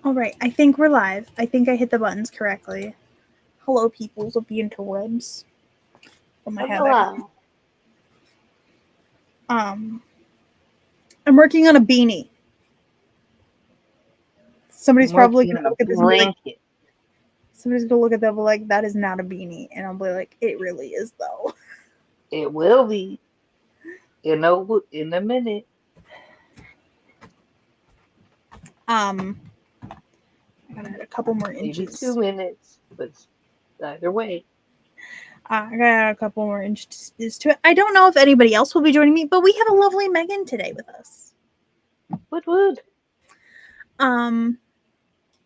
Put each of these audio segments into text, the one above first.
All right, I think we're live. I think I hit the buttons correctly. Hello, peoples of the interwebs. Hello. I'm working on a beanie. Somebody's probably gonna look at this and be like, somebody's gonna look at that and be like, that is not a beanie, and I'll be like, it really is though. It will be in a minute. I gotta add a couple more Maybe inches. 2 minutes, but either way. I gotta add a couple more inches to it. I don't know if anybody else will be joining me, but we have a lovely Megan today with us. Would. And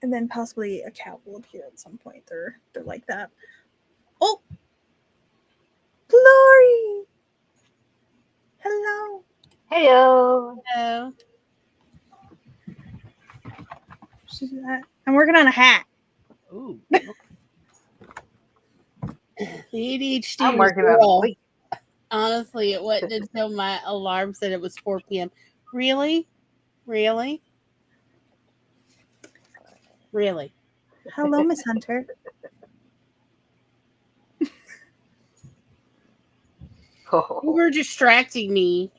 then possibly a cat will appear at some point. They're like that. Oh, Glory! Hello. Heyo. Hello. I'm working on a hat. Ooh. The ADHD. I'm working on a week. Honestly, it wasn't until my alarm said it was 4 p.m. Really? Hello, Miss Hunter. You were distracting me.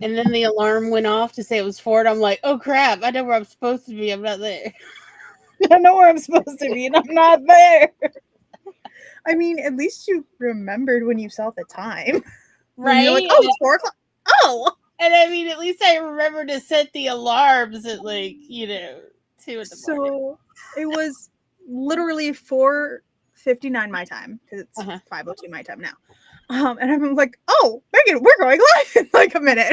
And then the alarm went off to say it was 4, and I'm like, oh crap, I know where I'm supposed to be. I'm not there. I know where I'm supposed to be, and I'm not there. I mean, at least you remembered when you saw the time. Right? You're like, oh, it's 4 o'clock. Oh! And I mean, at least I remember to set the alarms at 2 in the morning. So it was literally 4:59 my time, because it's 5:02 my time now. And I'm like, oh, Megan, we're going live in like a minute.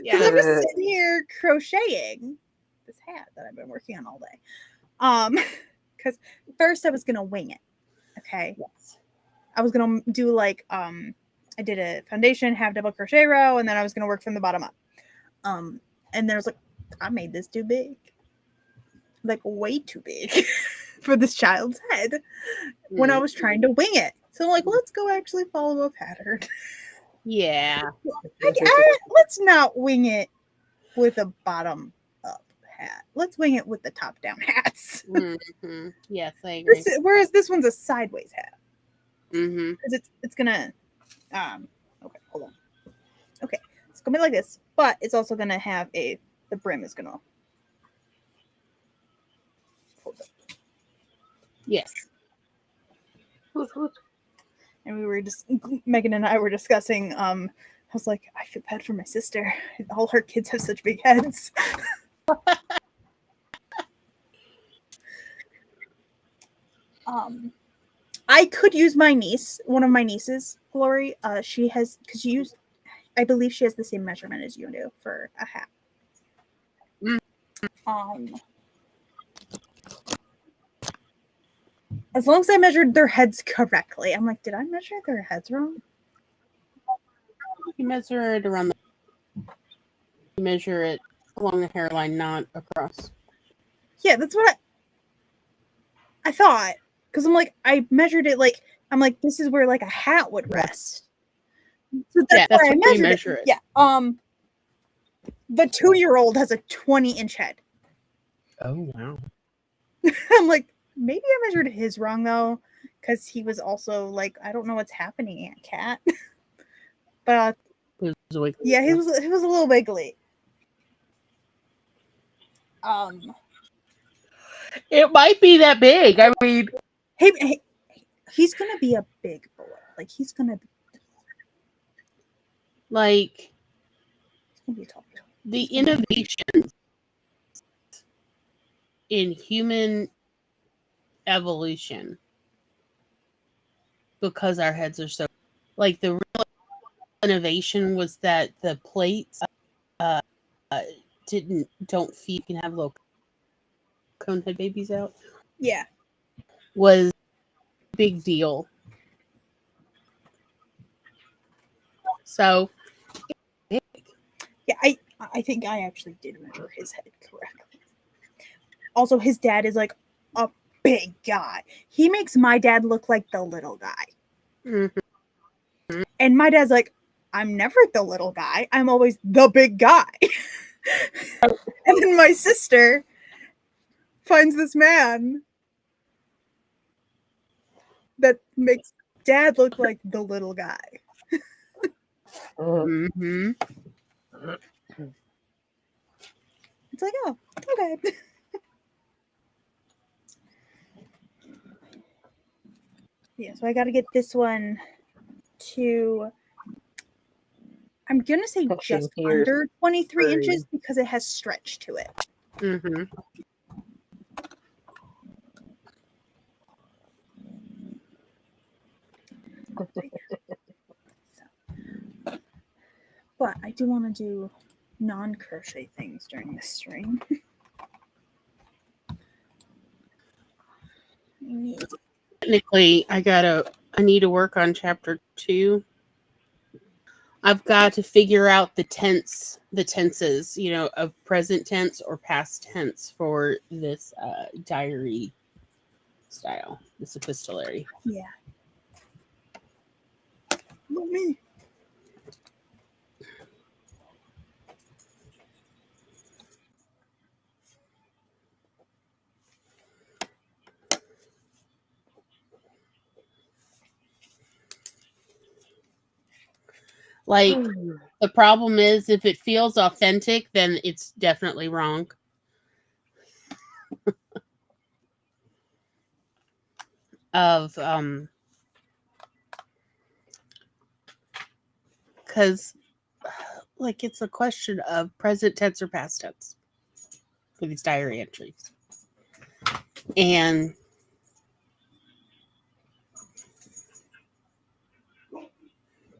Yeah. I'm just sitting here crocheting this hat that I've been working on all day. Because first I was gonna wing it. Okay. Yes. I was gonna do I did a foundation, half double crochet row, and then I was gonna work from the bottom up. And then I was like, I made this too big. Like way too big for this child's head when I was trying to wing it. So I'm like, let's go actually follow a pattern. Yeah. Let's not wing it with a bottom up hat. Let's wing it with the top down hats. Mm-hmm. Yes, I agree. Whereas this one's a sideways hat. Mm-hmm. Because it's gonna okay, hold on. Okay, it's gonna be like this, but it's also gonna have the brim is gonna hold up. Yes. And we were just Megan and I were discussing. I was like, I feel bad for my sister. All her kids have such big heads. I could use my niece, one of my nieces, Glory. She has I believe she has the same measurement as you do for a hat. As long as I measured their heads correctly. I'm like, did I measure their heads wrong? You measure it around you measure it along the hairline, not across. Yeah, that's what I thought. Because I'm like, I measured it I'm like, this is where a hat would rest. So that's why I measured it. Yeah. The 2-year-old has a 20-inch head. Oh wow. I'm like, maybe I measured his wrong though, because he was also I don't know what's happening, Aunt Cat. But yeah, he was a little wiggly. It might be that big. I mean, hey, he's gonna be a big boy. He's gonna be the innovations in human evolution, because our heads are so the real innovation was that the plates don't feed. You can have little conehead babies out. Yeah, was a big deal. So yeah, I think I actually did measure his head correctly. Also, his dad is a big guy. He makes my dad look like the little guy. Mm-hmm. And my dad's like, I'm never the little guy. I'm always the big guy. And then my sister finds this man that makes dad look like the little guy. Mm-hmm. It's like, oh, okay. Yeah, so I got to get this one to, I'm going to say just Here's under 23 three. inches because it has stretch to it. Mm-hmm. But I do want to do non-crochet things during this stream. Technically, I need to work on chapter 2. I've got to figure out the tenses, of present tense or past tense for this diary style, this epistolary. Yeah. Not me. Like, the problem is if it feels authentic, then it's definitely wrong. Because like it's a question of present tense or past tense for these diary entries. And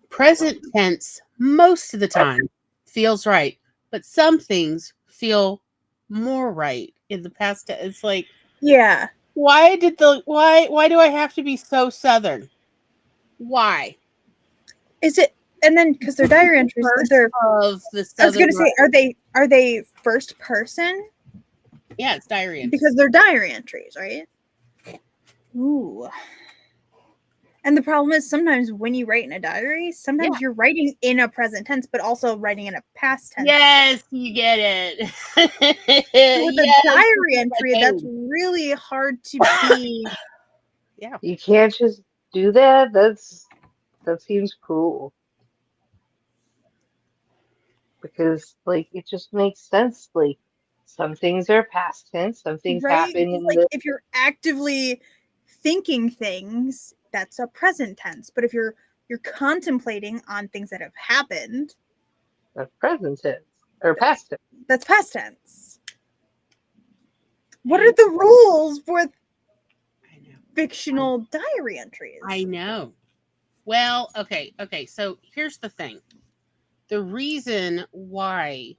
present tense most of the time feels right, but some things feel more right in the past. It's like, yeah, why do I have to be so Southern? Why? Is it? And then because they're diary entries, they're. Of the I was Southern. gonna say, are they first person? Yeah, it's diary entries. Because they're diary entries, right? Ooh. And the problem is sometimes when you write in a diary, sometimes you're writing in a present tense, but also writing in a past tense. Yes, you get it. So with a diary entry, that's really hard to be. Yeah. You can't just do that. That seems cruel. Because like it just makes sense. Like some things are past tense, some things happen in like the if you're actively thinking things, that's a present tense. But if you're contemplating on things that have happened, present tense or past tense. that's past tense. What are the rules with fictional diary entries? I know. Well, okay. So here's the thing. The reason why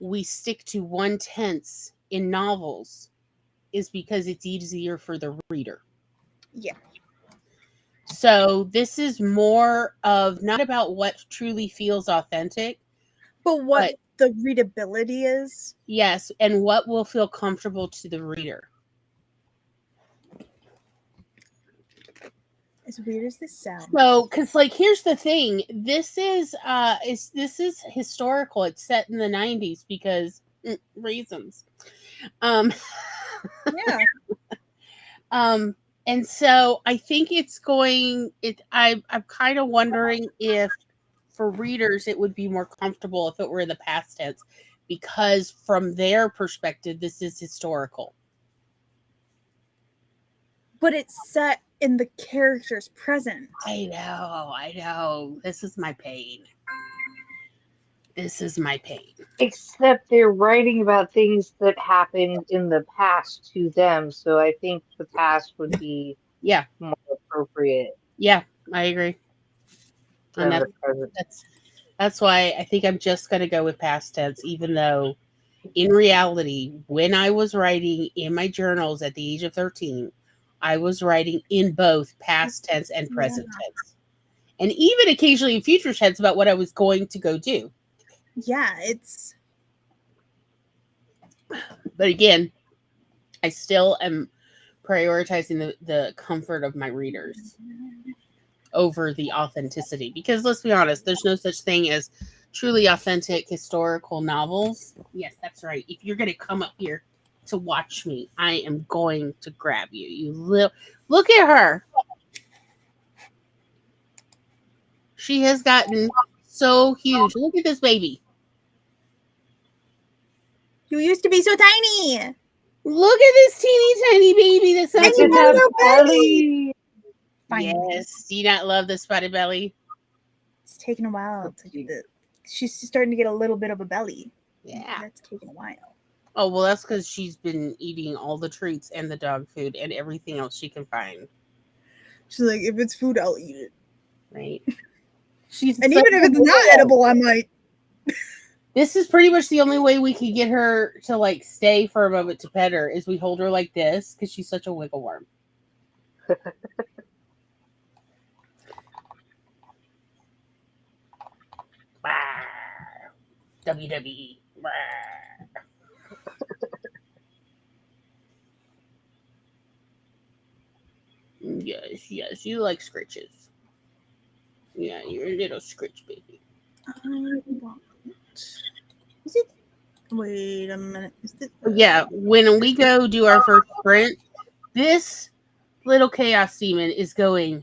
we stick to one tense in novels is because it's easier for the reader. Yeah. So this is more of not about what truly feels authentic, but what the readability is. Yes, and what will feel comfortable to the reader. As weird as this sounds. So, because like here's the thing, this is historical. It's set in the 90s because reasons. Yeah. And so I think it's going. I'm kind of wondering if for readers it would be more comfortable if it were in the past tense, because from their perspective, this is historical. But it's set in the character's present. I know. This is my pain. Except they're writing about things that happened in the past to them, so I think the past would be more appropriate. Yeah, I agree. And that's why I think I'm just going to go with past tense, even though in reality, when I was writing in my journals at the age of 13, I was writing in both past tense and present tense. And even occasionally in future tense about what I was going to go do. Yeah, it's... But again, I still am prioritizing the comfort of my readers over the authenticity. Because let's be honest, there's no such thing as truly authentic historical novels. Yes, that's right. If you're going to come up here to watch me, I am going to grab you. Look at her. She has gotten so huge. Look at this baby. You used to be so tiny. Look at this teeny tiny baby. That's not Look you at too got a that little belly. Finally. Yes. Do you not love the spotted belly? It's taken a while So to get cute. the. She's starting to get a little bit of a belly. Yeah. That's taken a while. Oh, well, that's because she's been eating all the treats and the dog food and everything else she can find. She's like, if it's food, I'll eat it. Right? She's And so even if it's not edible, I'm like, This is pretty much the only way we can get her to like stay for a moment to pet her is we hold her like this because she's such a wiggle worm. WWE. Yes, you like scritches. Yeah, you're a little scritch baby. I want. Is it? Wait a minute. Is it? Yeah, when we go do our first sprint, this little chaos demon is going.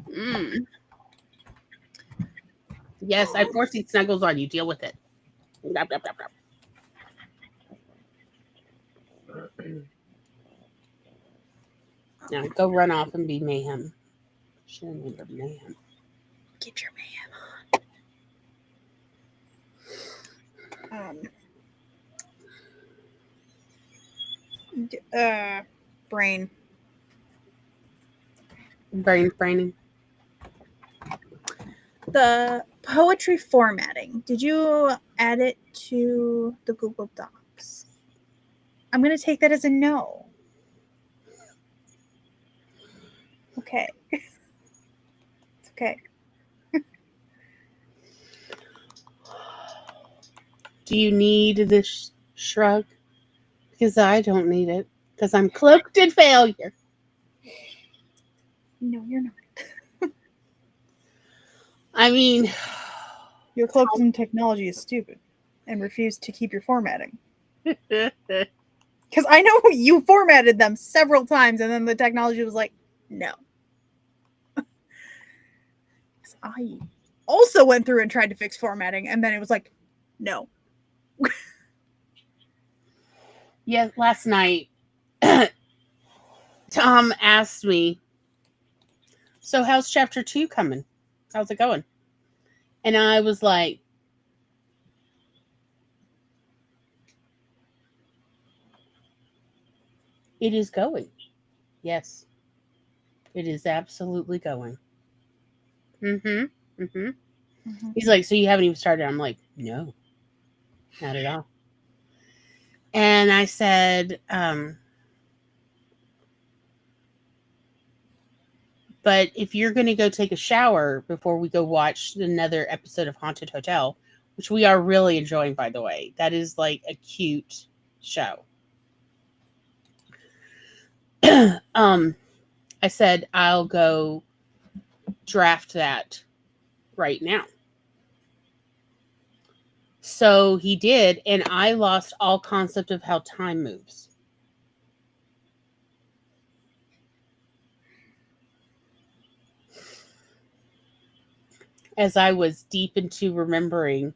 Mm. Yes, I force these snuggles on you. Deal with it. Blah, blah, blah, blah. Now go run off and be mayhem. Should have named her mayhem. Get your man. Brain. Braining. The poetry formatting. Did you add it to the Google Docs? I'm going to take that as a no. Okay. It's okay. Do you need this shrug? Because I don't need it. Because I'm cloaked in failure. No, you're not. I mean, Your cloaked in technology is stupid and refused to keep your formatting. Because I know you formatted them several times and then the technology was like, no. I also went through and tried to fix formatting and then it was like, no. yeah, last night, Tom asked me, so how's chapter 2 coming? How's it going? And I was like, it is going. Yes. It is absolutely going. Mm-hmm. Mm-hmm. Mm-hmm. He's like, so you haven't even started? I'm like, no, not at all. And I said, but if you're going to go take a shower before we go watch another episode of Haunted Hotel, which we are really enjoying, by the way, that is like a cute show. I said, I'll go draft that right now. So he did, and I lost all concept of how time moves. As I was deep into remembering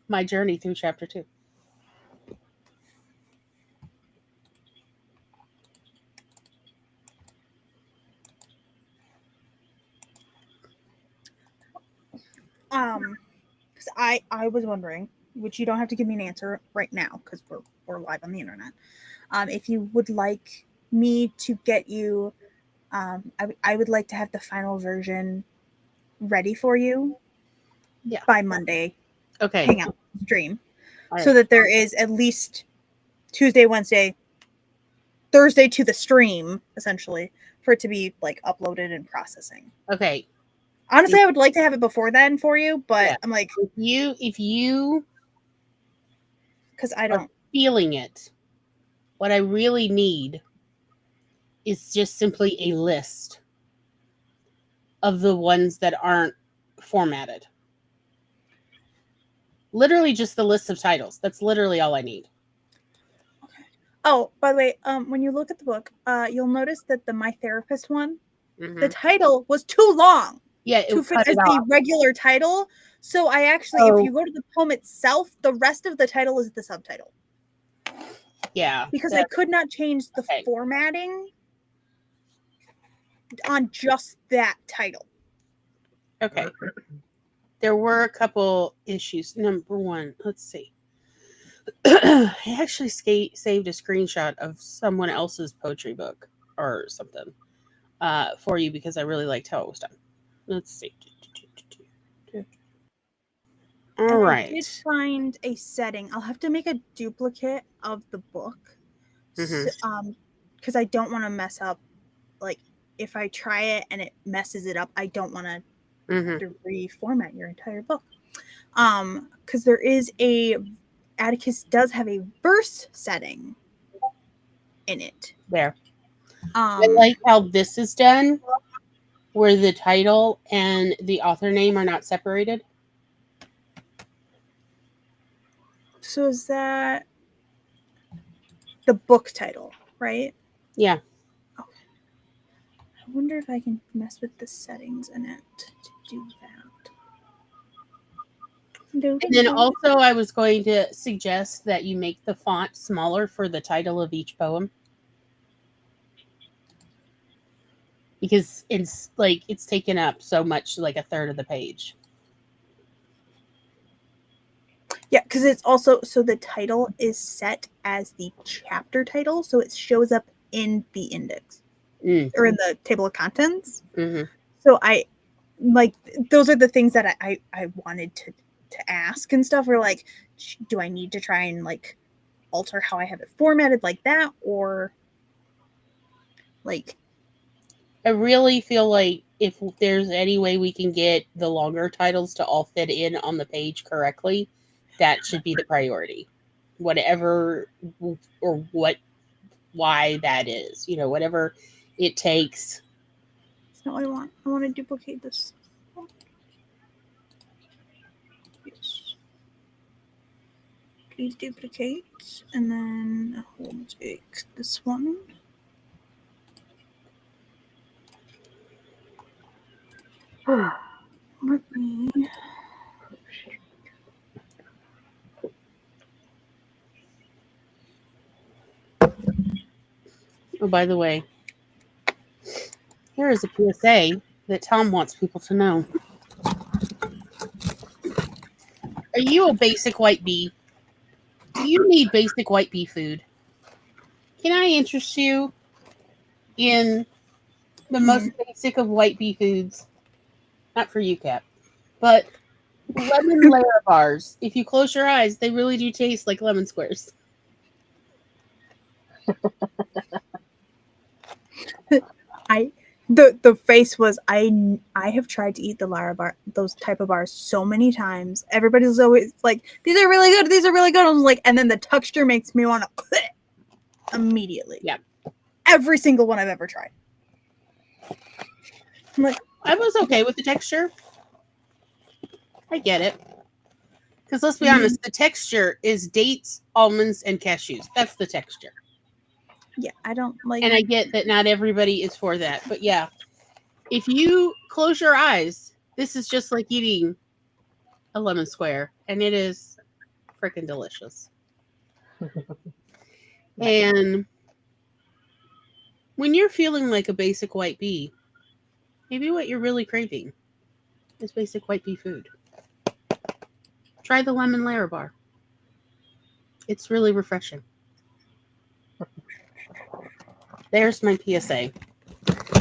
my journey through chapter 2. Because I was wondering, which you don't have to give me an answer right now because we're live on the internet. If you would like me to get you, I would like to have the final version ready for you. Yeah. By Monday. Okay. Hangout stream, All so right. that there is at least Tuesday, Wednesday, Thursday to the stream, essentially, for it to be like uploaded and processing. Okay. Honestly, I would like to have it before then for you, but Yeah. I'm like, if you because I are don't. feeling it, what I really need is just simply a list of the ones that aren't formatted. Literally just the list of titles. That's literally all I need. Oh, by the way, when you look at the book, you'll notice that the My Therapist one, Mm-hmm. the title was too long. Yeah, to fit as the regular title. So I actually, if you go to the poem itself, the rest of the title is the subtitle. Yeah. Because I could not change the formatting on just that title. Okay. There were a couple issues. Number one, let's see. I actually saved a screenshot of someone else's poetry book or something for you because I really liked how it was done. Let's see. All right. I did find a setting. I'll have to make a duplicate of the book. Because I don't want to mess up. Like, if I try it and it messes it up, I don't want to reformat your entire book. Because there is Atticus does have a verse setting in it. There. I like how this is done, where the title and the author name are not separated. So is that the book title, right? Yeah. Okay. I wonder if I can mess with the settings in it to do that. And then also I was going to suggest that you make the font smaller for the title of each poem. Because it's taken up so much, like a third of the page. Yeah, because it's also, so the title is set as the chapter title, so it shows up in the index or in the table of contents. So I like, those are the things that I wanted to ask and stuff, or like, do I need to try and like alter how I have it formatted like that, or like, I really feel like if there's any way we can get the longer titles to all fit in on the page correctly, that should be the priority. Whatever or why that is, whatever it takes. That's not what I want. I want to duplicate this. Yes. Please duplicate, and then we'll take this one. Let me. Oh, by the way, here is a PSA that Tom wants people to know. Are you a basic white bee? Do you need basic white bee food? Can I interest you in the most basic of white bee foods? Not for you, Kat, but lemon layer bars. If you close your eyes, they really do taste like lemon squares. The face was, I have tried to eat the Lara bar, those type of bars, so many times. Everybody's always like, these are really good, these are really good. I was like, and then the texture makes me want to immediately. Yeah. Every single one I've ever tried. I'm like, I was okay with the texture. I get it. Because let's be honest, the texture is dates, almonds, and cashews. That's the texture. Yeah, I don't like. And I get that not everybody is for that. But yeah, if you close your eyes, this is just like eating a lemon square. And it is freaking delicious. And when you're feeling like a basic white bee, maybe what you're really craving is basic white bee food. Try the lemon layer bar. It's really refreshing. There's my PSA.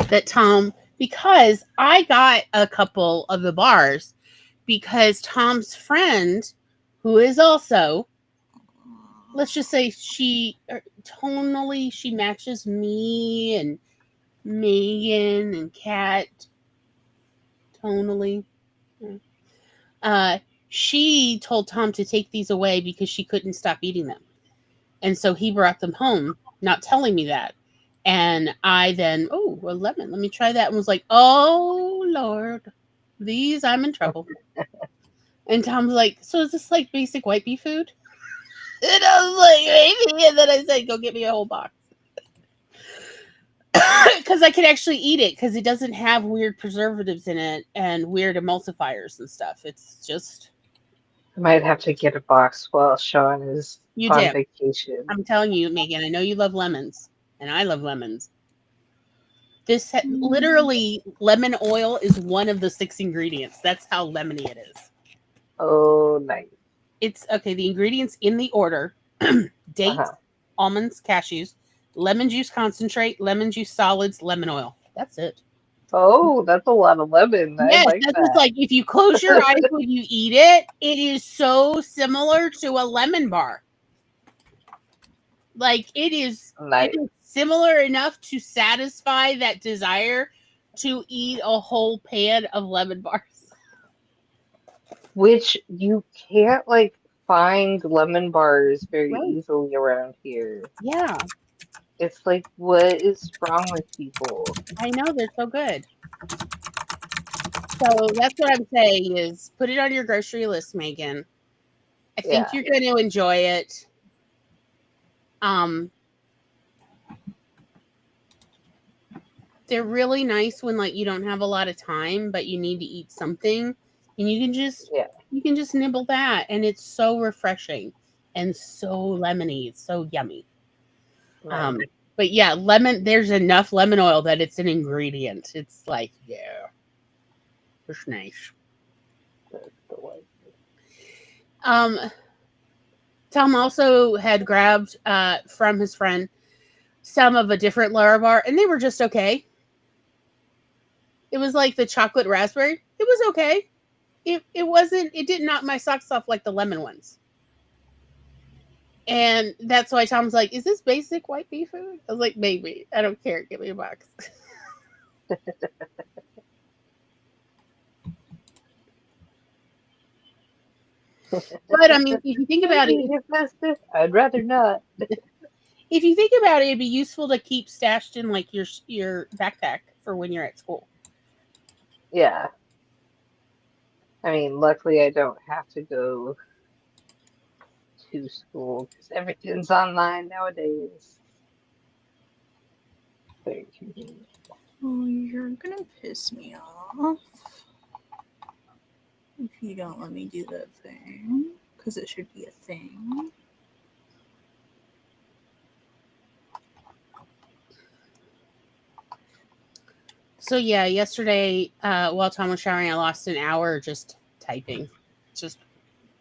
That Tom, because I got a couple of the bars because Tom's friend, who is also, let's just say tonally, she matches me and Megan and Kat tonally. She told Tom to take these away because she couldn't stop eating them. And so he brought them home, not telling me that. And I then, oh, a lemon. Let me try that. And was like, oh, Lord, I'm in trouble. And Tom's like, so is this like basic white bee food? And I was like, maybe. And then I said, go get me a whole box. Because I can actually eat it because it doesn't have weird preservatives in it and weird emulsifiers and stuff. It's just. I might have to get a box while Sean is You on dip. vacation. I'm telling you, Megan, I know you love lemons, and I love lemons. This literally, lemon oil is one of the 6 ingredients. That's how lemony it is. Oh, nice. It's okay. The ingredients in the order: dates, almonds, cashews, lemon juice concentrate, lemon juice solids, lemon oil. That's it. Oh, that's a lot of lemon. I Yes, like that's that. just like if you close your eyes when you eat it, it is so similar to a lemon bar. Like it is similar enough to satisfy that desire to eat a whole pan of lemon bars. Which you can't like find lemon bars very Right. easily around here. Yeah, It's like, what is wrong with people? I know they're so good. So that's what I'm saying is put it on your grocery list, Megan. I think you're going to enjoy it. They're really nice when like you don't have a lot of time, but you need to eat something, and you can just nibble that, and it's so refreshing and so lemony. It's so yummy. Right. But yeah, lemon. There's enough lemon oil that it's an ingredient. It's like it's nice. Tom also had grabbed from his friend some of a different Larabar, and they were just okay. It was like the chocolate raspberry. It was okay. It wasn't. It didn't knock my socks off like the lemon ones. And that's why Tom's like, "Is this basic white bee food?" I was like, "Maybe. I don't care. Give me a box." But I mean, if you think about it, I'd rather not. If you think about it, it'd be useful to keep stashed in like your backpack for when you're at school. Yeah. I mean, luckily I don't have to go to school because everything's online nowadays. Very convenient. Oh, you're gonna piss me off if you don't let me do that thing, because it should be a thing. So yeah, yesterday while Tom was showering, I lost an hour just typing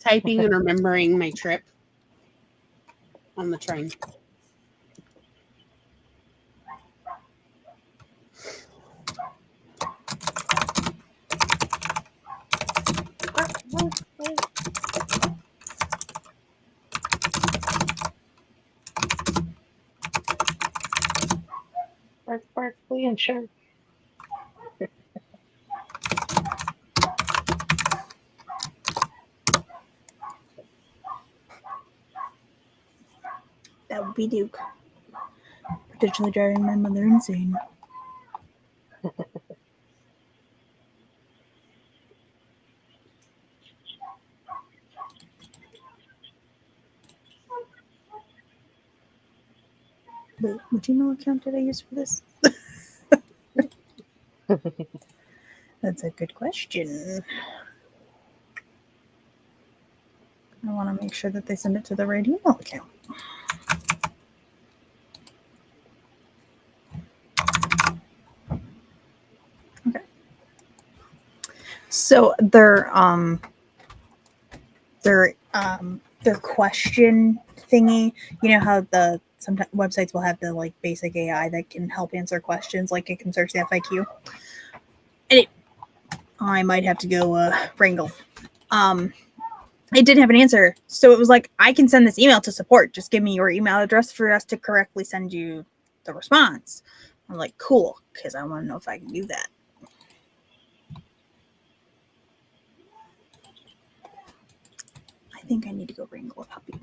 and remembering my trip on the train. Bark, bark, William Shark. That would be Duke. Potentially driving my mother insane. Wait, what Gmail account did I use for this? That's a good question. I want to make sure that they send it to the right email account. Okay. So their question thingy, you know how the sometimes websites will have the like basic AI that can help answer questions, like it can search the FAQ. And I might have to go wrangle. It didn't have an answer, so it was like, I can send this email to support. Just give me your email address for us to correctly send you the response. I'm like, cool, because I want to know if I can do that. I think I need to go wrangle a puppy.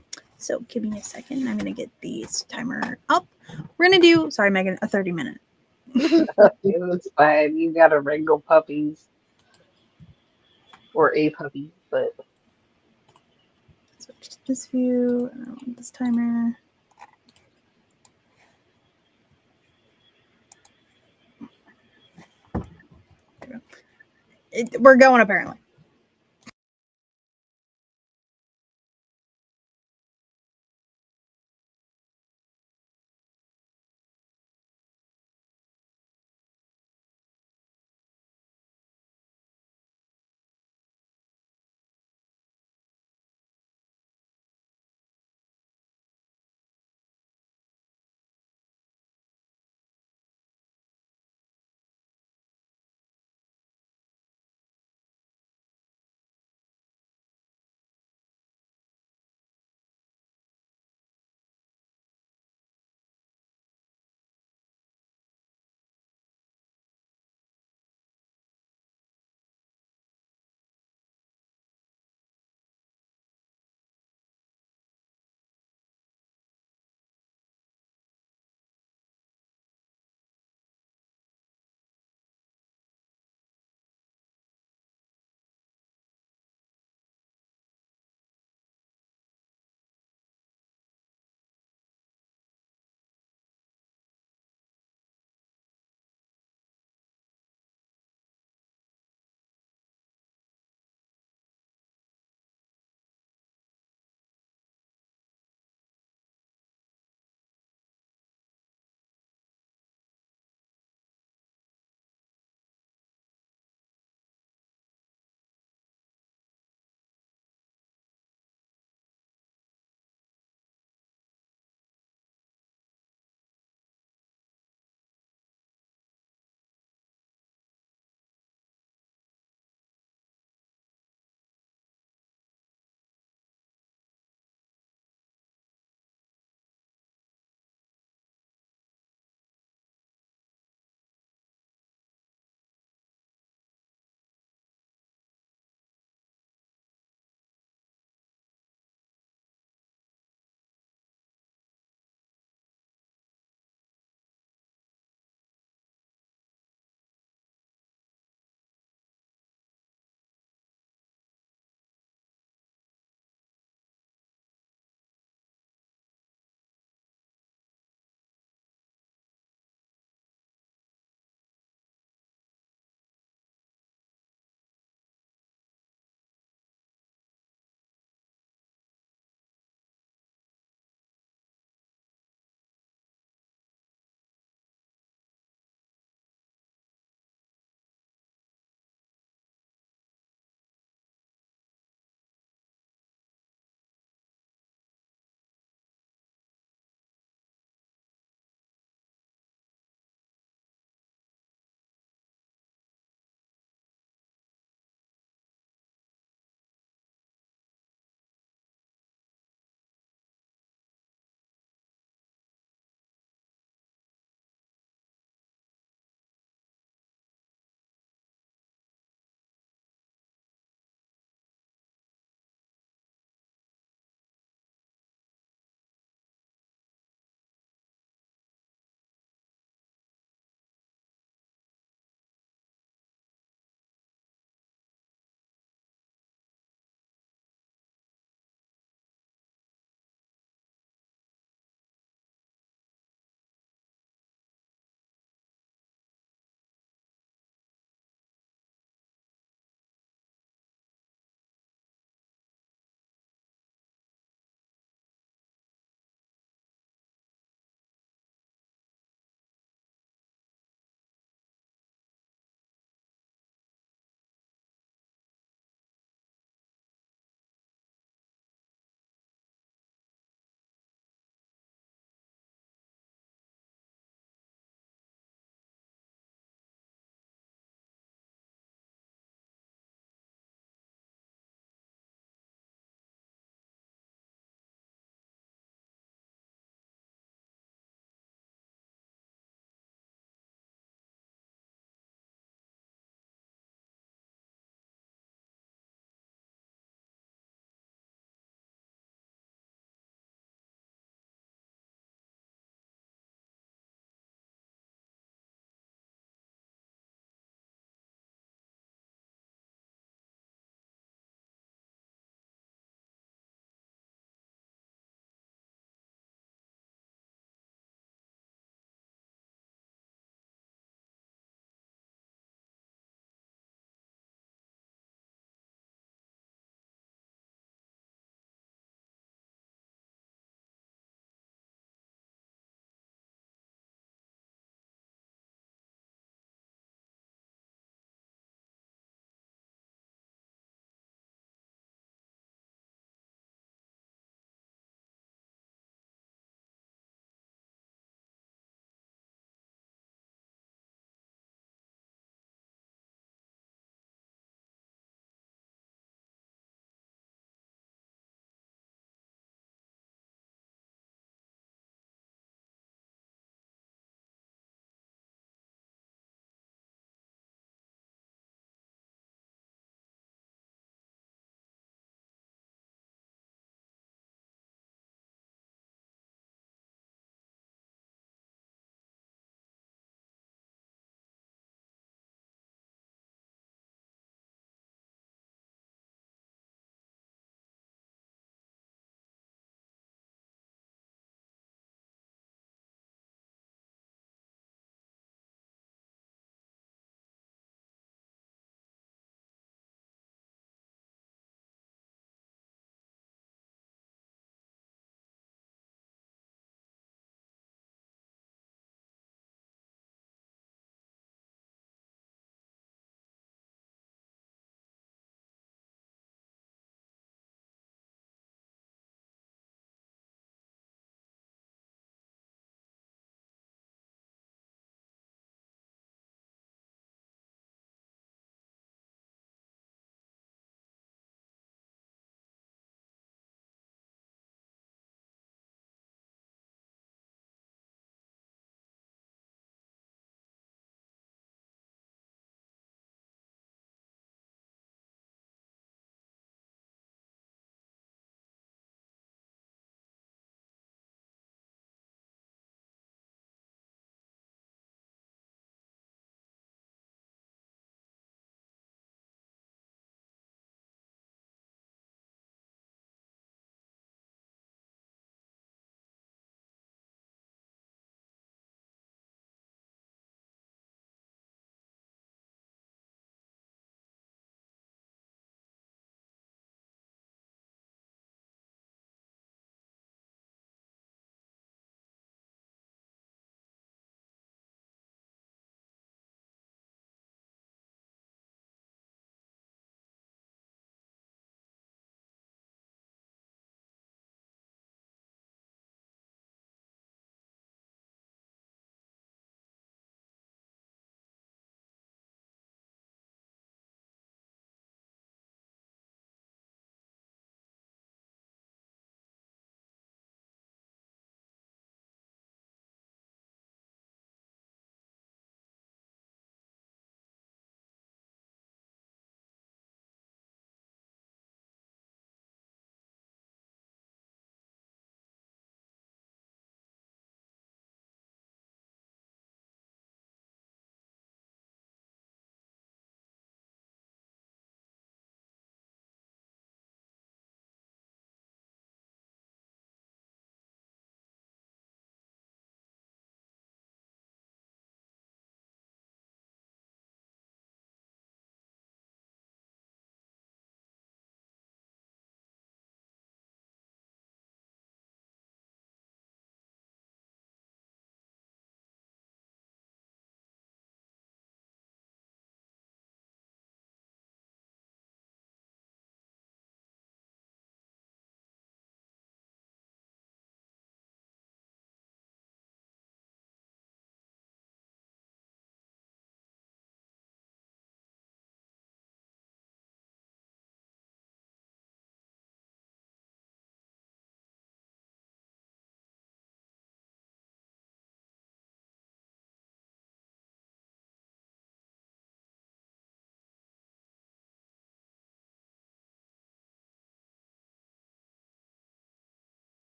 So give me a second. I'm gonna get this timer up. We're gonna do, sorry, Megan, a 30-minute. It's fine. You gotta wrangle puppies. Or a puppy, but Switch to this view. I don't want this timer. We're going apparently.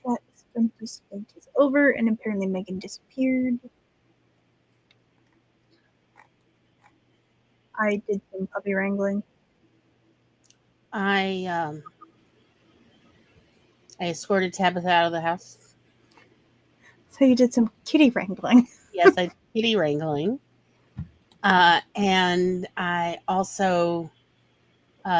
That sprint is over, and apparently Megan disappeared. I did some puppy wrangling. I escorted Tabitha out of the house. So you did some kitty wrangling. Yes, I did kitty wrangling. And I also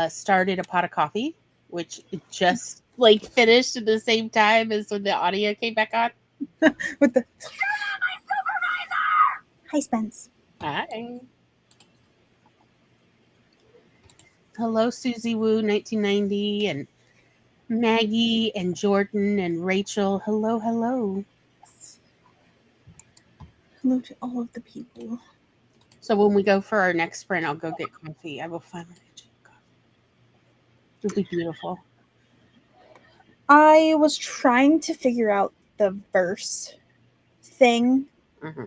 started a pot of coffee, which just like finished at the same time as when the audio came back on. With the Hi, Spence. Hi. Hello, Susie Wu, 1990, and Maggie and Jordan and Rachel. Hello, hello. Hello to all of the people. So when we go for our next sprint, I'll go get coffee. I will finally get you coffee. It'll be beautiful. I was trying to figure out the verse thing. Mm-hmm.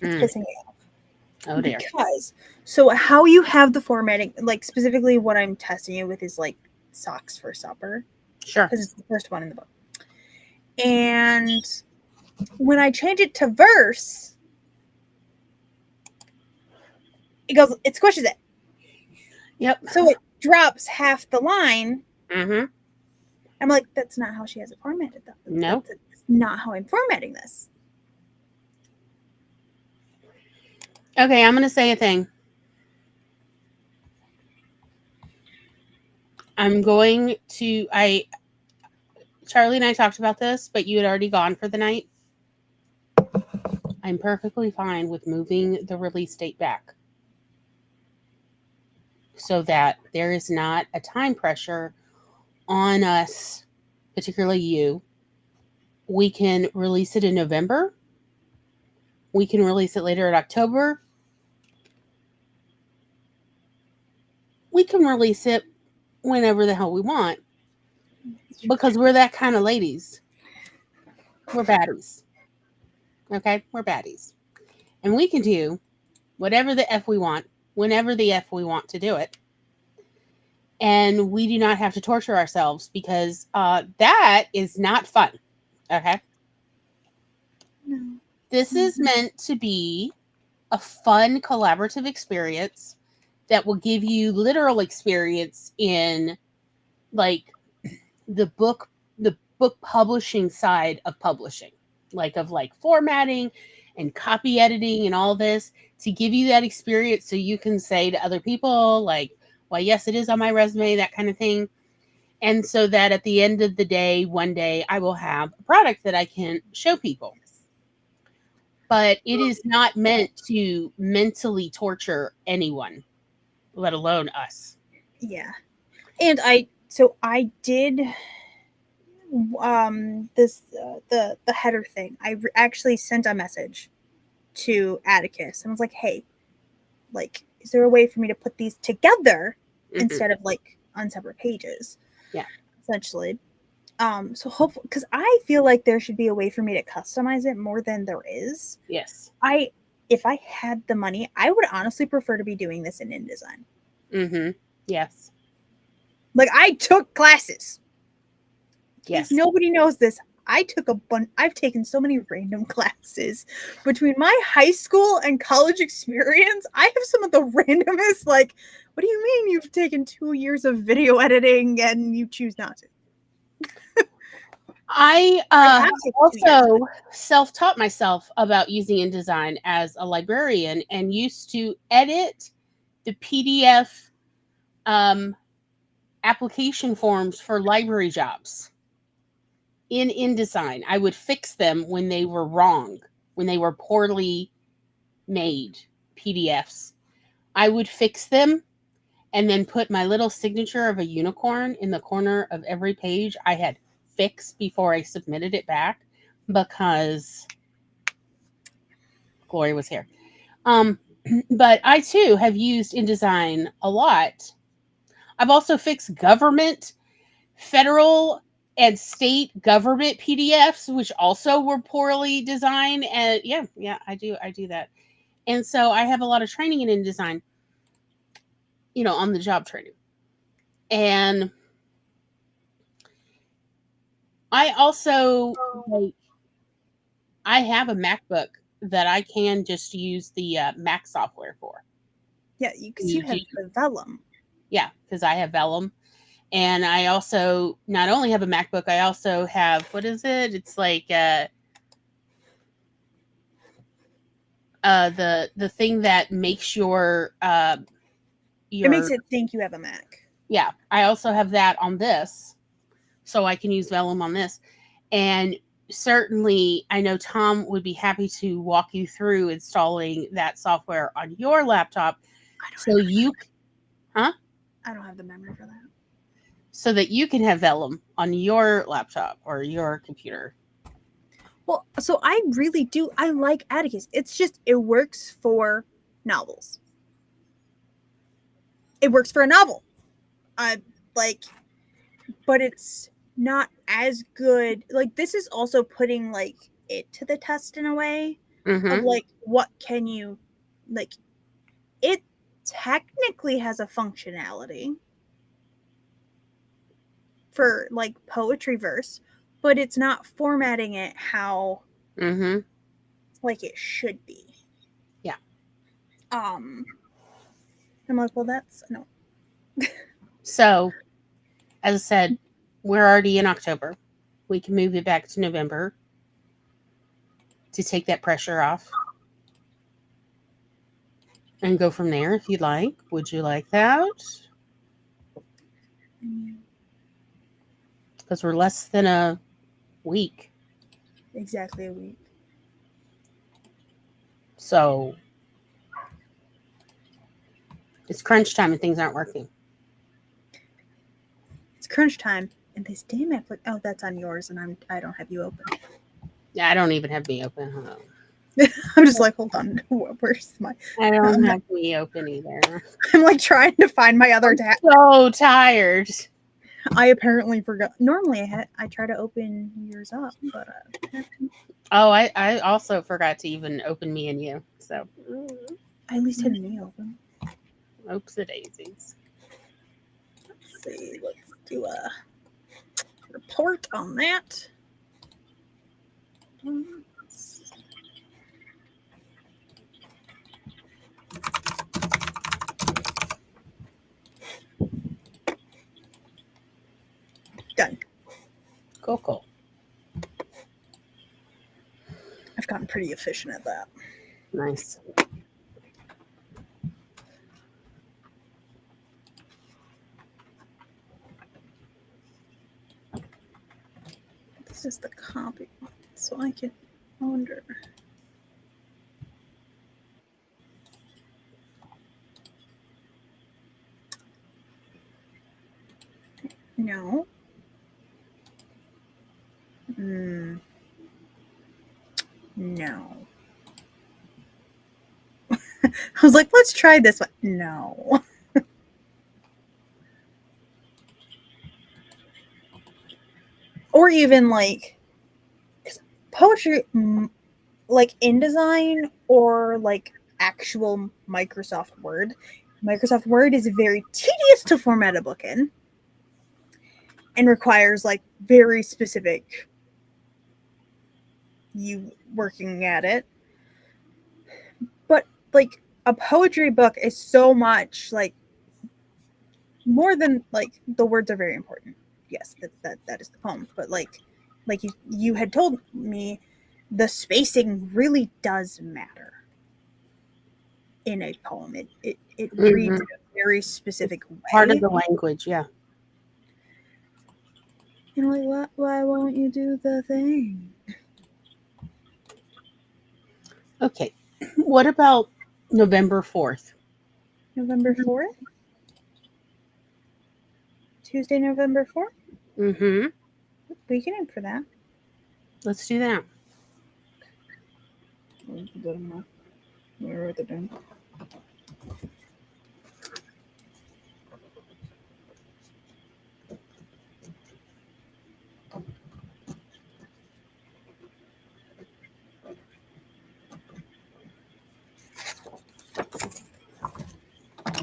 It's pissing me off. Oh dear. Because so how you have the formatting, like specifically what I'm testing you with is like socks for supper. Sure. Because it's the first one in the book. And when I change it to verse, it squishes it. Yep. So it drops half the line. Mm-hmm. I'm like, that's not how she has it formatted, though. No. That's not how I'm formatting this. Okay, I'm going to say a thing. Charlie and I talked about this, but you had already gone for the night. I'm perfectly fine with moving the release date back so that there is not a time pressure on us, particularly you. We can release it in November. We can release it later in October. We can release it whenever the hell we want because we're that kind of ladies. We're baddies. Okay? We're baddies. And we can do whatever the F we want, whenever the F we want to do it. And we do not have to torture ourselves because that is not fun. Okay? No. This is meant to be a fun collaborative experience that will give you literal experience in like the book publishing side of publishing, like of like formatting and copy editing and all this, to give you that experience so you can say to other people like, well, yes, it is on my resume, that kind of thing. And so that at the end of the day, one day I will have a product that I can show people. But it is not meant to mentally torture anyone, let alone us. Yeah. And I did this the header thing. I actually sent a message to Atticus and was like, hey, like, is there a way for me to put these together instead of like on separate pages? Yeah. Essentially. So hopefully, because I feel like there should be a way for me to customize it more than there is. Yes. If I had the money, I would honestly prefer to be doing this in InDesign. Mm-hmm. Yes. Like, I took classes. Yes. Nobody knows this. I've taken so many random classes between my high school and college experience. I have some of the randomest, like, what do you mean you've taken 2 years of video editing and you choose not to? I also self-taught myself about using InDesign as a librarian and used to edit the PDF application forms for library jobs in InDesign. I would fix them when they were wrong, when they were poorly made PDFs. I would fix them and then put my little signature of a unicorn in the corner of every page I had fixed before I submitted it back because Gloria was here. But I too have used InDesign a lot. I've also fixed federal and state government PDFs, which also were poorly designed. And yeah, I do that. And so I have a lot of training in InDesign, on the job training. And I also, like, I have a MacBook that I can just use the Mac software for. Yeah, because you have the Vellum. Yeah, because I have Vellum. And I also not only have a MacBook, I also have, what is it? It's like the thing that makes your It makes it think you have a Mac. Yeah, I also have that on this, so I can use Vellum on this. And certainly, I know Tom would be happy to walk you through installing that software on your laptop, so you, huh? I don't have the memory for that. So that you can have Vellum on your laptop or your computer. Well, so I really do. I like Atticus. It's just, it works for novels. It works for a novel. Like, but it's not as good. Like, this is also putting like it to the test in a way of like, what can you, like, it technically has a functionality for like poetry verse, but it's not formatting it how like it should be. Yeah. I'm like, well, that's no. So, as I said, we're already in October. We can move it back to November to take that pressure off and go from there if you'd like. Would you like that? Because we're less than a week. Exactly a week. So it's crunch time and things aren't working. It's crunch time, and this damn application. Oh, that's on yours, and I don't have you open. Yeah, I don't even have me open. Hold on. I'm just like, hold on, where's my? I don't have me open either. I'm like trying to find my other tab. So tired. I apparently forgot. Normally, I try to open yours up, but oh, I also forgot to even open me and you. So I at least had me open. Oopsie daisies. Let's see. Let's do a report on that. Done. Cool. I've gotten pretty efficient at that. Nice. This is the copy one, so I can wonder. No. No. I was like, let's try this one. No. Or even like poetry, like InDesign or like actual Microsoft Word. Microsoft Word is very tedious to format a book in and requires like very specific you working at it. But like a poetry book is so much like more than like the words are very important. Yes, that is the poem. But like you had told me, the spacing really does matter in a poem. It reads in a very specific way. Part of the language, yeah. You know, like, why won't you do the thing? Okay. What about November 4th? November 4th? Tuesday, November 4th? Mm-hmm. We can aim for that. Let's do that. Write that down.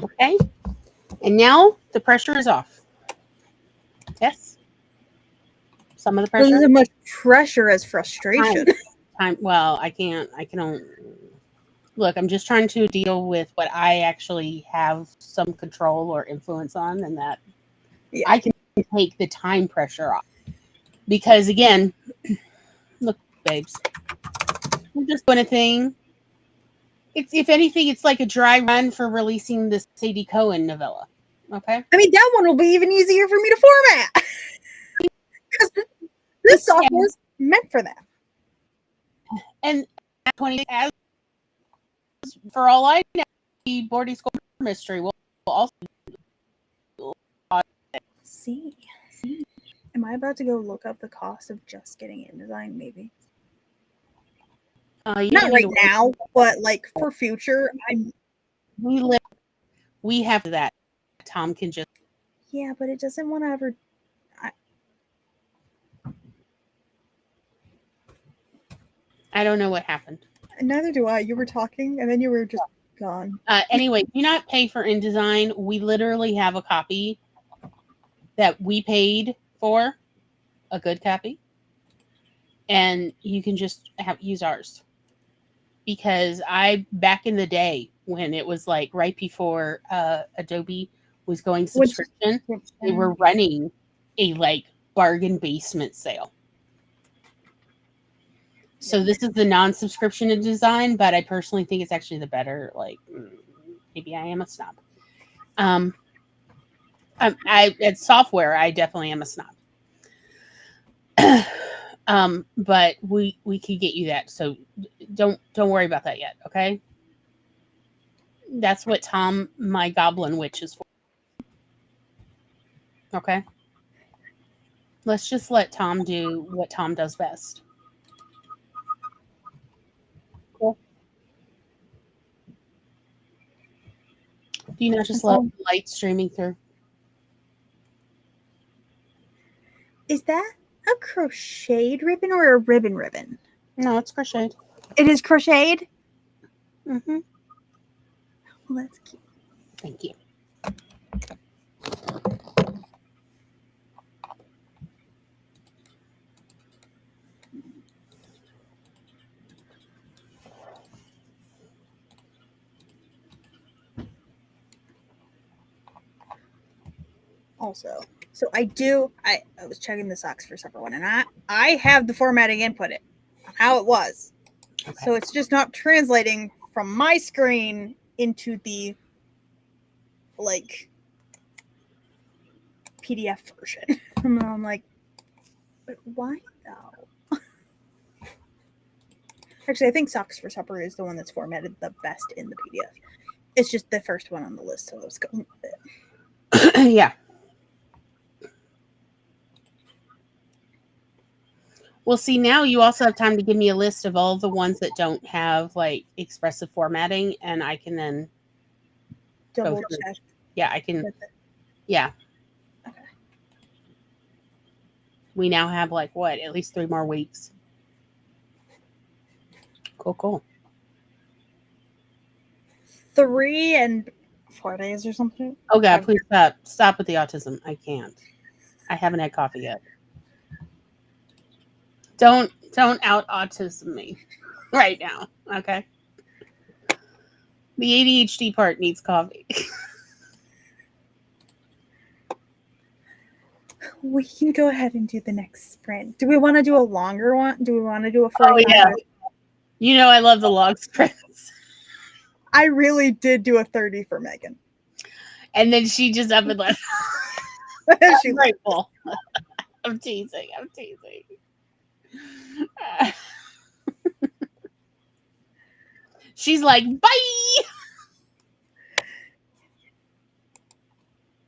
Okay. And now the pressure is off. Yes. Some of the There's pressure. as much pressure as frustration. Well, I can only look. I'm just trying to deal with what I actually have some control or influence on, and that I can take the time pressure off. Because again, look, babes, we're just doing a thing. It's, if anything, it's like a dry run for releasing the Sadie Cohen novella. Okay. I mean, that one will be even easier for me to format because this software is meant for that. And 20 as for all I know, the boarding school mystery will also see. Am I about to go look up the cost of just getting InDesign? Maybe not right now, but like for future. We have that. Tom can just but it doesn't want to ever. I don't know what happened. Neither do I. You were talking, and then you were just gone. Anyway, do not pay for InDesign. We literally have a copy that we paid for, a good copy, and you can just use ours. Because back in the day when it was like right before Adobe was going subscription, they were running a like bargain basement sale. So this is the non-subscription in design, but I personally think it's actually the better. Like, maybe I am a snob. It's software. I definitely am a snob. But we could get you that. So don't worry about that yet. Okay. That's what Tom, my goblin witch, is for. Okay. Let's just let Tom do what Tom does best. Cool. Do you not just love light streaming through? Is that a crocheted ribbon or a ribbon? No, it's crocheted. It is crocheted? Mm-hmm. Well, that's cute. Thank you. Also, so I was checking the socks for supper one, and I have the formatting input it how it was. Okay. So it's just not translating from my screen into the like PDF version. And I'm like, but why though? Actually, I think Socks for Supper is the one that's formatted the best in the PDF. It's just the first one on the list, so I was going with it. Yeah. Well, see, now you also have time to give me a list of all the ones that don't have like expressive formatting, and I can then double check. Yeah, I can. Yeah. Okay. We now have like what? At least 3 more weeks. Cool. 3 and 4 days or something. Oh God, please stop with the autism. I can't. I haven't had coffee yet. Don't out autism me right now, okay? The ADHD part needs coffee. We can go ahead and do the next sprint. Do we want to do a longer one? Do we want to do a 45? Oh, yeah. You know I love the long sprints. I really did do a 30 for Megan. And then she just up and left. She's grateful. I'm teasing. She's like, bye.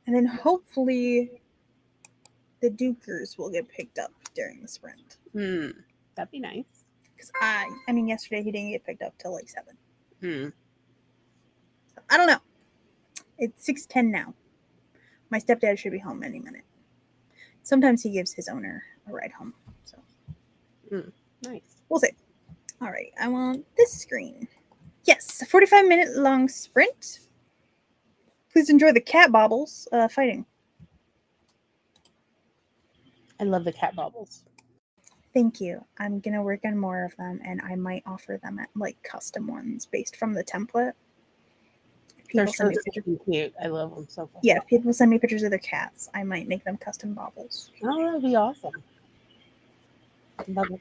And then hopefully the Dukers will get picked up during the sprint. That'd be nice. Because I mean, yesterday he didn't get picked up till like 7. So, I don't know. It's 6:10 now. My stepdad should be home any minute. Sometimes he gives his owner a ride home. So nice. We'll see. All right, I want this screen. Yes, a 45-minute long sprint. Please enjoy the cat bobbles fighting. I love the cat baubles. Thank you. I'm gonna work on more of them, and I might offer them at like custom ones based from the template. They're People so send me pictures. cute. I love them so much. Yeah, if people send me pictures of their cats, I might make them custom baubles. Oh, that'd be awesome. Love it.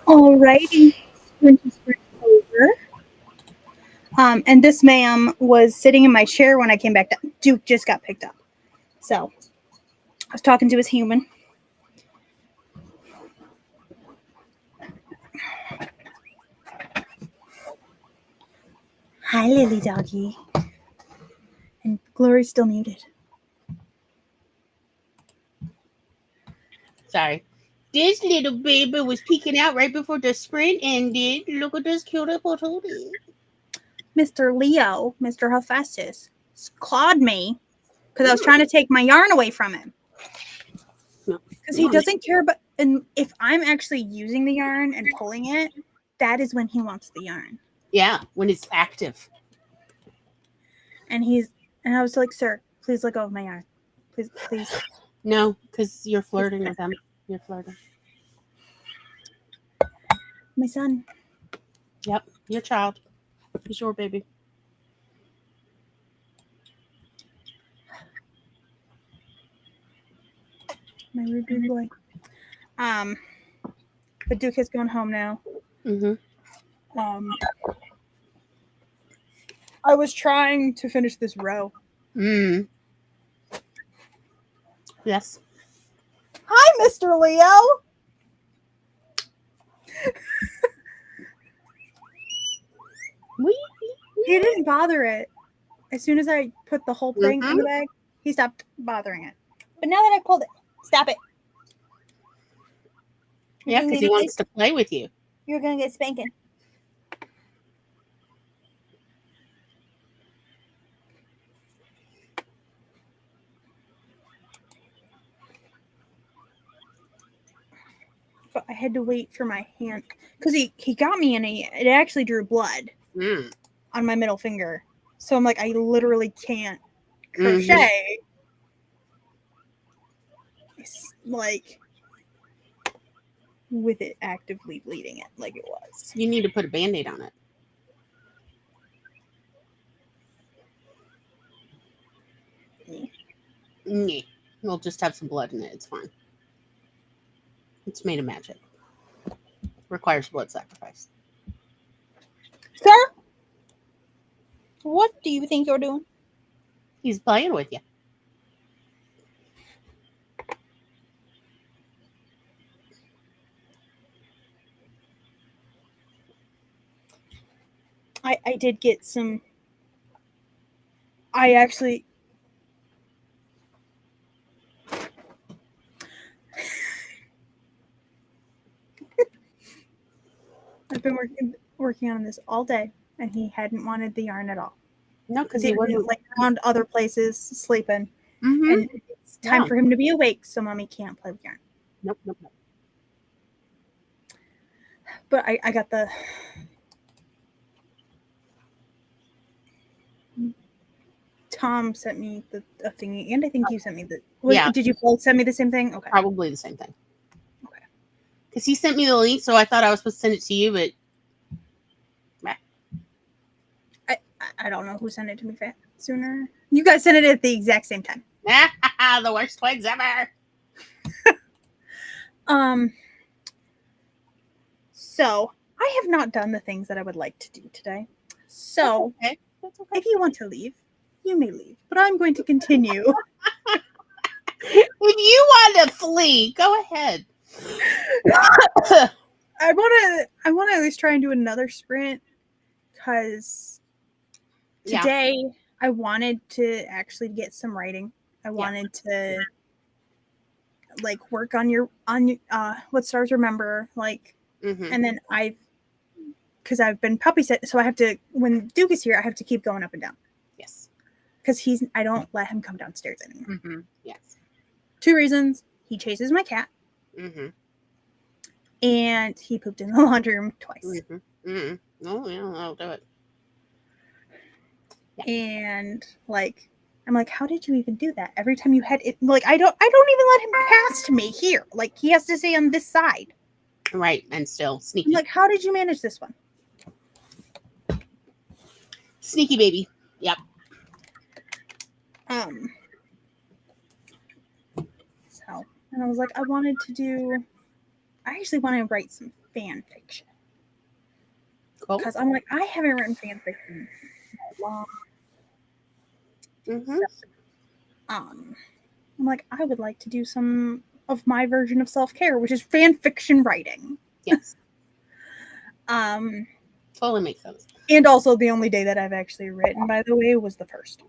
Alrighty, sprint over. And this ma'am was sitting in my chair when I came back down. Duke just got picked up. So I was talking to his human. Hi, Lily Doggy. And Glory's still muted. Sorry. This little baby was peeking out right before the sprint ended. Look at this cute little tootie. Mr. Leo, Mr. Hephaestus, clawed me because I was trying to take my yarn away from him. Because he doesn't care about, and if I'm actually using the yarn and pulling it, that is when he wants the yarn. Yeah, when it's active. And I was like, sir, please let go of my yarn. Please. No, because you're flirting with him. You're flirting. My son. Yep, your child. He's your baby. My rude boy. But Duke has gone home now. Mm-hmm. I was trying to finish this row. Yes. Hi, Mr. Leo. He didn't bother it. As soon as I put the whole thing in the bag, he stopped bothering it. But now that I pulled it, stop it. Yeah, because he wants to play with you. You're going to get spanking. But I had to wait for my hand. Because he got me and it actually drew blood on my middle finger. So I'm like, I literally can't crochet. It's like with it actively bleeding it like it was. You need to put a Band-Aid on it. Yeah. We'll just have some blood in it. It's fine. It's made of magic. Requires blood sacrifice. Sir? What do you think you're doing? He's playing with you. I did get some. I actually. I've been working on this all day, and he hadn't wanted the yarn at all. No, because he wasn't like around other places sleeping, and it's time for him to be awake, so mommy can't play with yarn. Nope. But I got the. Tom sent me the thingy, and I think you sent me the. Did you both send me the same thing? Okay. Probably the same thing. Okay. Because he sent me the link, so I thought I was supposed to send it to you, but. I don't know who sent it to me sooner. You guys sent it at the exact same time. The worst twins ever. So I have not done the things that I would like to do today. So That's okay. If you want to leave, you may leave. But I'm going to continue. If you want to flee, go ahead. I want to at least try and do another sprint because today I wanted to actually get some writing. I wanted to like work on what stars remember, like, and then because I've been puppy sit, so I have to, when Duke is here, I have to keep going up and down. Yes. Because I don't let him come downstairs anymore. Yes. 2 reasons. He chases my cat. And he pooped in the laundry room twice. Oh, yeah, I'll do it. Yeah. And like, I'm like, how did you even do that? Every time you had it, like, I don't even let him past me here. Like, he has to stay on this side. Right, and still sneaky. I'm like, how did you manage this one? Sneaky baby. Yep. So, and I was like, I actually want to write some fan fiction. Cool. Because I'm like, I haven't written fan fiction in a long. Mm-hmm. So, I'm like, I would like to do some of my version of self-care, which is fan fiction writing. Yes. Um, Totally makes sense. and also the only day that I've actually written, by the way, was the first.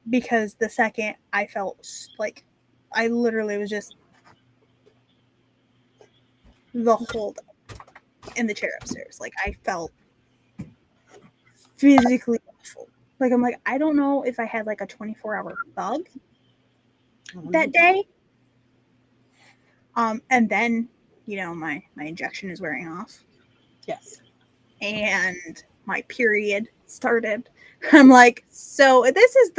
Because the second, I felt like I literally was just the whole day in the chair upstairs. Like, I felt physically awful. Like, I'm like, I don't know if I had like a 24-hour bug that day. And then, my injection is wearing off. Yes. And my period started. I'm like, so this is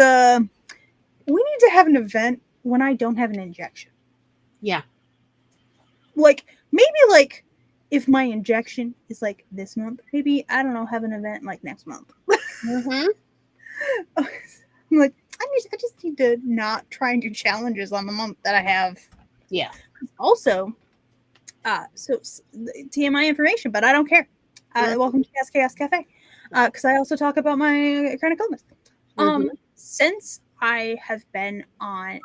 we need to have an event when I don't have an injection. Yeah. Like, maybe like if my injection is like this month, maybe, I don't know, have an event like next month. Mm-hmm. I'm like, I just need to not try and do challenges on the month that I have. Yeah. Also, so TMI information, but I don't care. Welcome to KatsChaosCafe. Because I also talk about my chronic illness. Since I have been on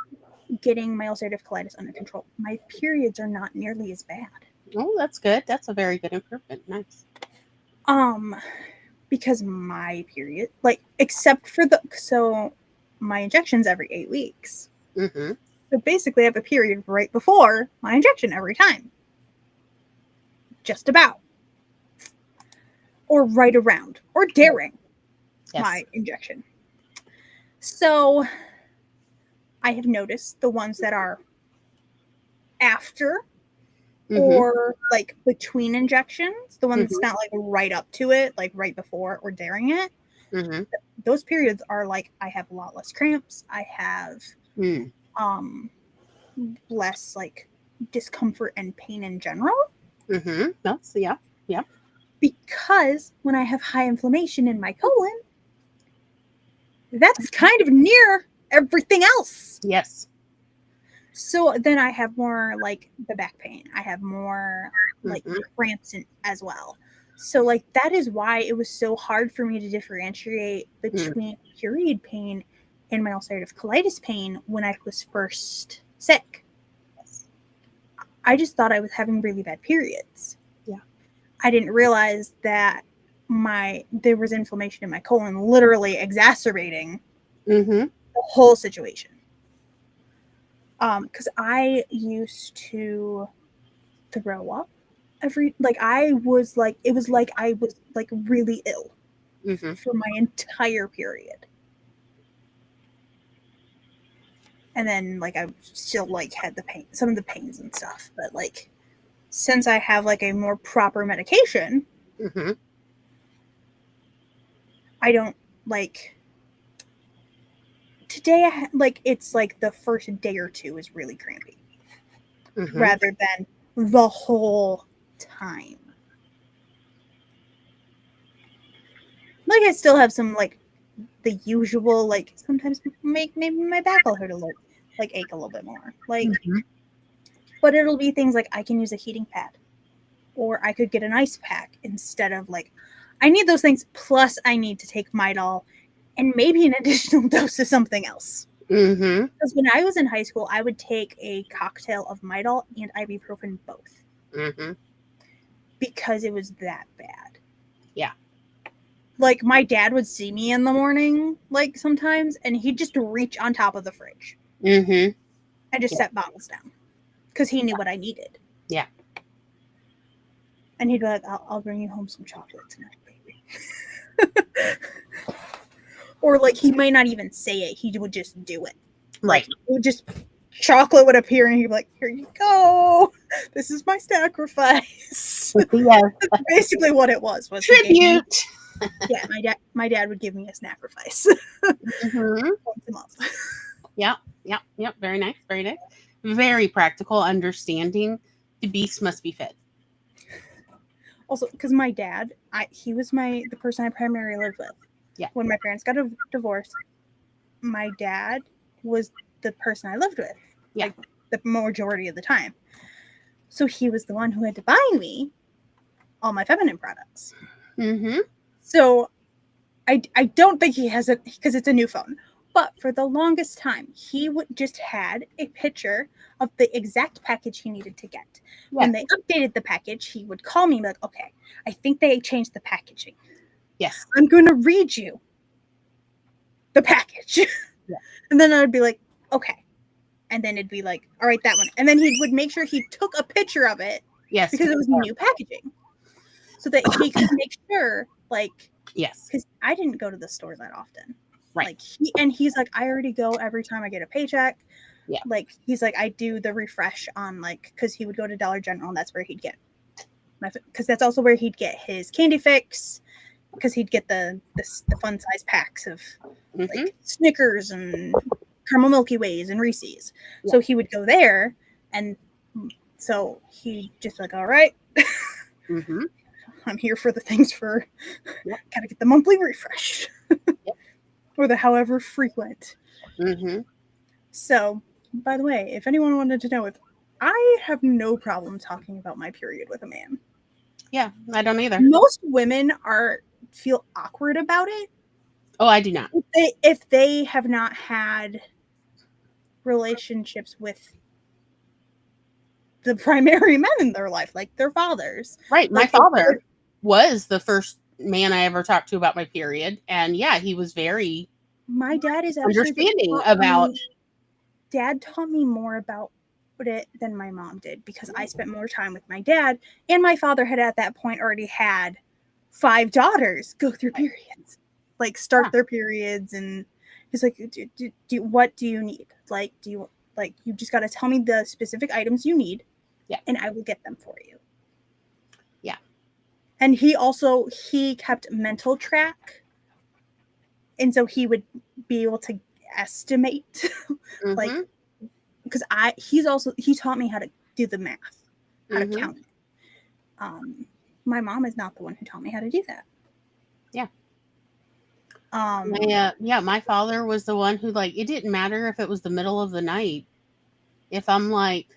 getting my ulcerative colitis under control, my periods are not nearly as bad. Oh, that's good. That's a very good improvement. Nice. Because my period, like, except for so my injection's every 8 weeks. Mm-hmm. So basically I have a period right before my injection every time. Just about. Or right around. Or during my injection. So I have noticed the ones that are after or like between injections, the one that's not like right up to it, like right before or during it, those periods are like, I have a lot less cramps. I have less like discomfort and pain in general. That's yeah. Because when I have high inflammation in my colon, that's kind of near everything else. Yes. So then I have more like the back pain. I have more like cramps as well. So like that is why it was so hard for me to differentiate between period pain and my ulcerative colitis pain when I was first sick. I just thought I was having really bad periods. Yeah. I didn't realize that there was inflammation in my colon literally exacerbating the whole situation. Because I used to throw up I was like, it was like I was like really ill for my entire period. And then like I still like had the pain, some of the pains and stuff, but like since I have like a more proper medication, I don't like today. It's like the first day or two is really crampy, rather than the whole time. Like I still have some like the usual, like sometimes maybe my back will hurt a little, like ache a little bit more, like. But it'll be things like I can use a heating pad, or I could get an ice pack instead of like. I need those things. Plus, I need to take Midol, and maybe an additional dose of something else. Because when I was in high school, I would take a cocktail of Midol and ibuprofen both. Because it was that bad. Yeah. Like my dad would see me in the morning, like sometimes, and he'd just reach on top of the fridge. And just set bottles down. Because he knew what I needed. Yeah. And he'd be like, I'll bring you home some chocolate tonight, baby. Or like he might not even say it. He would just do it. Right. Chocolate would appear and he'd be like, here you go. This is my sacrifice. That's basically what it was. Tribute. Yeah, my dad would give me a sacrifice. Once a month. Yeah. Very nice. Very nice. Very practical, understanding. The beast must be fed. Also, because my dad, he was the person I primarily lived with. Yeah. When my parents got divorced, my dad was the person I lived with. Yeah. Like the majority of the time. So he was the one who had to buy me all my feminine products. Mm-hmm. So I don't think he has it because it's a new phone. But for the longest time, he just had a picture of the exact package he needed to get. Yeah. When they updated the package, he would call me and be like, okay, I think they changed the packaging. Yes. I'm going to read you the package. Yeah. And then I'd be like, okay. And then it'd be like, all right, that one. And then he would make sure he took a picture of it. Yes. Because it was new packaging. So that he could make sure, like, yes. Because I didn't go to the store that often. Right. Like he's like, I already go every time I get a paycheck. Yeah. Like he's like, I do the refresh on like, because he would go to Dollar General and that's where he'd get because that's also where he'd get his candy fix. Because he'd get the fun size packs of like Snickers and caramel Milky Ways and Reese's. Yeah. So he would go there, and so he just like, all right, I'm here for the things for gotta get the monthly refresh or the however frequent. So, by the way, if anyone wanted to know, if I have no problem talking about my period with a man. Yeah, I don't either. Most women feel awkward about it. Oh, I do not. If they have not had relationships with the primary men in their life, like their fathers. Right. My father was the first man I ever talked to about my period. And yeah, he was very my dad is understanding about. Dad taught me more about it than my mom did because I spent more time with my dad, and my father had at that point already had 5 daughters go through periods, like start their periods, and he's like, what do you need? Like, you just got to tell me the specific items you need, and I will get them for you. Yeah. And he kept mental track, and so he would be able to estimate, like, because he taught me how to do the math, how to count it. My mom is not the one who taught me how to do that. Yeah. My father was the one who, like, it didn't matter if it was the middle of the night. If I'm like,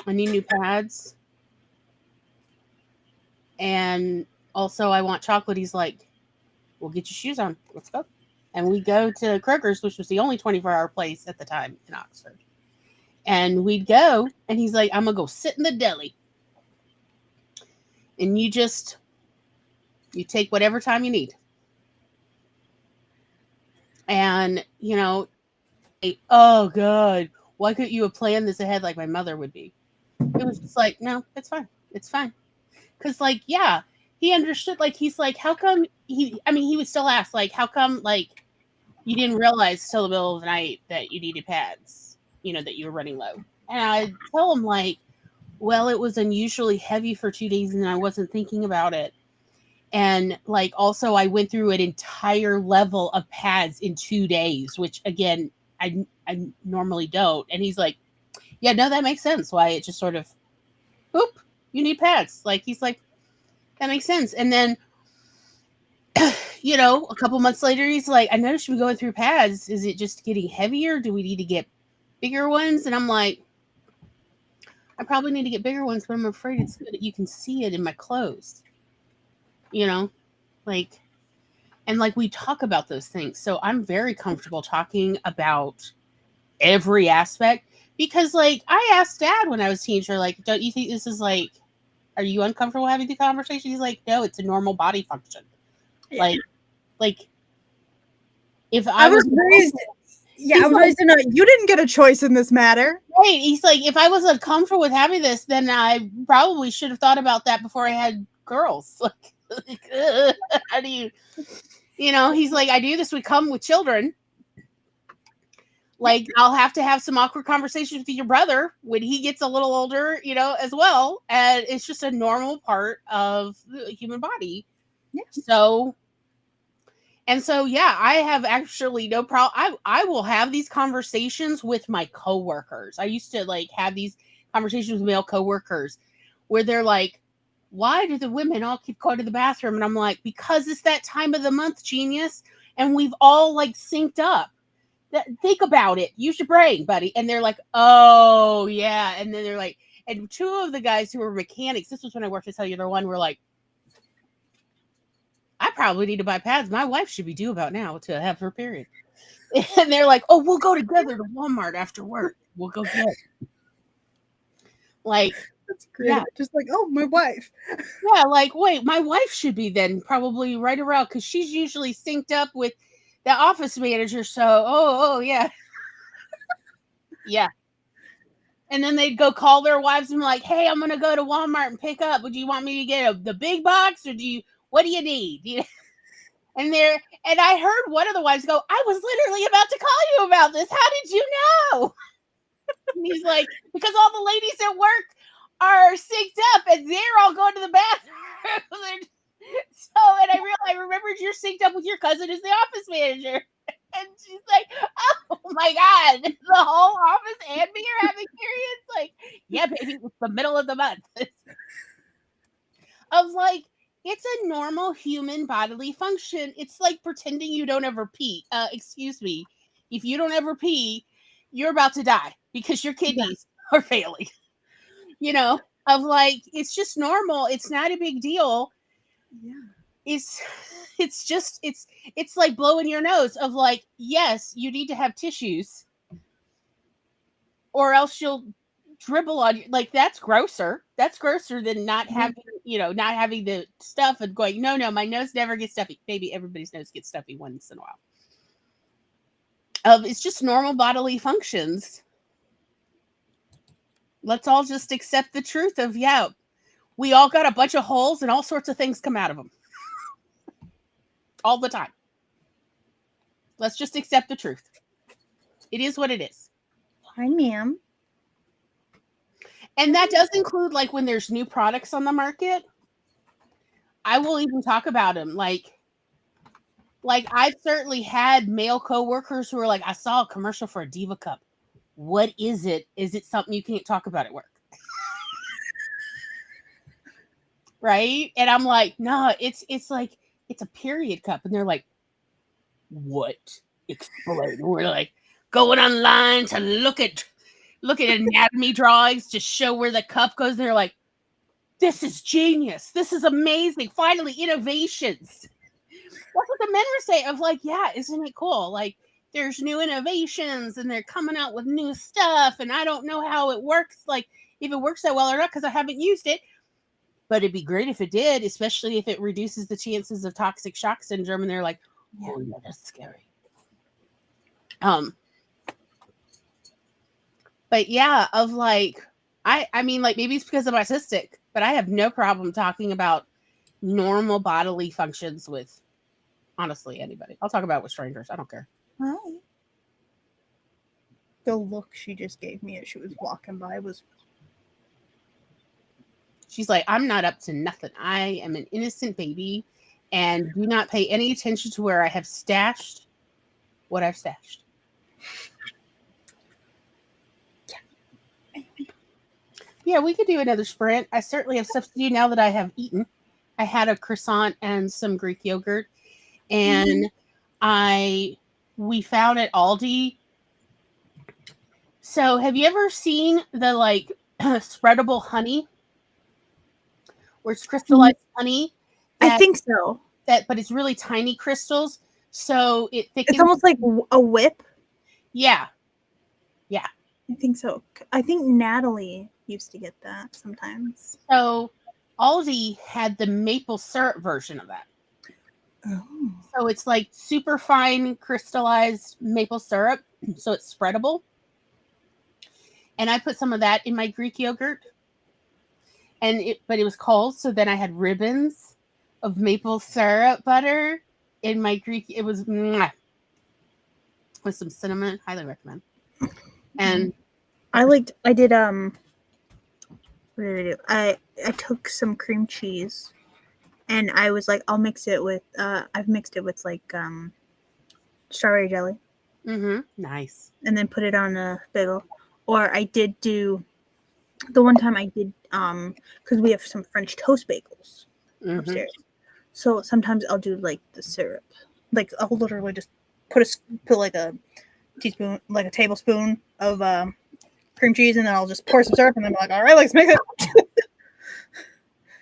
I need new pads, and also I want chocolate, he's like, well, get your shoes on. Let's go. And we go to Kroger's, which was the only 24-hour place at the time in Oxford. And we'd go, and he's like, I'm going to go sit in the deli. And you take whatever time you need. And, oh, God, why couldn't you have planned this ahead like my mother would be? It was just like, no, it's fine. It's fine. Because, like, yeah, he understood. Like, he's like, how come he would still ask, like, how come, like, you didn't realize till the middle of the night that you needed pads, that you were running low. And I'd tell him, like, well, it was unusually heavy for 2 days and I wasn't thinking about it. And, like, also I went through an entire level of pads in 2 days, which, again, I normally don't. And he's like, yeah, no, that makes sense. Why it just sort of, boop, you need pads. Like, he's like, that makes sense. And then, a couple months later, he's like, I noticed you going through pads. Is it just getting heavier? Do we need to get bigger ones? And I'm like, I probably need to get bigger ones, but I'm afraid it's good that you can see it in my clothes. Like, and like we talk about those things. So I'm very comfortable talking about every aspect because, like, I asked Dad when I was a teenager, like, don't you think this is like, are you uncomfortable having the conversation? He's like, no, it's a normal body function. Yeah. Like, if I was raised, I was raised in you didn't get a choice in this matter. Right. He's like, if I was uncomfortable with having this, then I probably should have thought about that before I had girls. Like, how do you, he's like, I do this would come with children. Like, I'll have to have some awkward conversations with your brother when he gets a little older, as well. And it's just a normal part of the human body. Yeah. So, yeah, I have actually no problem. I will have these conversations with my coworkers. I used to, like, have these conversations with male coworkers where they're like, why do the women all keep going to the bathroom? And I'm like, because it's that time of the month, genius. And we've all, like, synced up. think about it. Use your brain, buddy. And they're like, oh, yeah. And then they're like, and two of the guys who were mechanics, this was when I worked at Cellular One, were like, I probably need to buy pads. My wife should be due about now to have her period. And they're like, oh, we'll go together to Walmart after work. We'll go get it. Like, that's great. Yeah. Just like, oh, my wife. Yeah, like, wait, my wife should be then probably right around because she's usually synced up with the office manager. So, oh, yeah. Yeah. And then they'd go call their wives and be like, hey, I'm going to go to Walmart and pick up. Would you want me to get the big box or what do you need? You know? And I heard one of the wives go, I was literally about to call you about this. How did you know? And he's like, because all the ladies at work are synced up and they're all going to the bathroom. And I remembered you're synced up with your cousin as the office manager. And she's like, oh my God, the whole office and me are having periods? Like, yeah, baby, it's the middle of the month. Of like, it's a normal human bodily function. It's like pretending you don't ever pee. Excuse me. If you don't ever pee, you're about to die because your kidneys are failing. You know, of like, it's just normal. It's not a big deal. Yeah. It's like blowing your nose of like, yes, you need to have tissues or else you'll dribble on you. Like, that's grosser than not having the stuff and going, no, my nose never gets stuffy. Baby, everybody's nose gets stuffy once in a while. It's just normal bodily functions. Let's all just accept the truth of, we all got a bunch of holes and all sorts of things come out of them. All the time. Let's just accept the truth. It is what it is. Hi, ma'am. And that does include like when there's new products on the market. I will even talk about them. Like I've certainly had male coworkers who are like, I saw a commercial for a Diva cup. What is it? Is it something you can't talk about at work? Right? And I'm like, no, it's like, it's a period cup. And they're like, what? Explain. We're like going online to look at anatomy drawings to show where the cup goes. They're like, this is genius. This is amazing. Finally, innovations. That's what the men were saying of like, yeah, isn't it cool? Like, there's new innovations and they're coming out with new stuff. And I don't know how it works, like if it works that well or not, because I haven't used it. But it'd be great if it did, especially if it reduces the chances of toxic shock syndrome. And they're like, oh, yeah, that's scary. But yeah, of like, I mean, like maybe it's because I'm autistic, but I have no problem talking about normal bodily functions with, honestly, anybody. I'll talk about it with strangers. I don't care. Hi. The look she just gave me as she was walking by was... She's like, I'm not up to nothing. I am an innocent baby and do not pay any attention to where I have stashed what I've stashed. Yeah, we could do another sprint. I certainly have stuff to do now that I have eaten. I had a croissant and some Greek yogurt, and we found at Aldi. So, have you ever seen the like spreadable honey, where it's crystallized honey? I think so. But it's really tiny crystals, so it thickens. It's almost like a whip. Yeah. I think so. I think Natalie used to get that sometimes. So Aldi had the maple syrup version of that. Oh. So it's like super fine crystallized maple syrup. So it's spreadable. And I put some of that in my Greek yogurt. But it was cold. So then I had ribbons of maple syrup butter in my Greek. It was with some cinnamon. Highly recommend. And I did what did I do? I took some cream cheese and I was like, I'll mix it with I've mixed it with like strawberry jelly. Mm-hmm. Nice. And then put it on a bagel. Or I did do the one time I did because we have some French toast bagels upstairs. So sometimes I'll do like the syrup. Like I'll literally just put like a teaspoon, like a tablespoon of cream cheese, and then I'll just pour some syrup, and then I'm like, all right, let's mix it.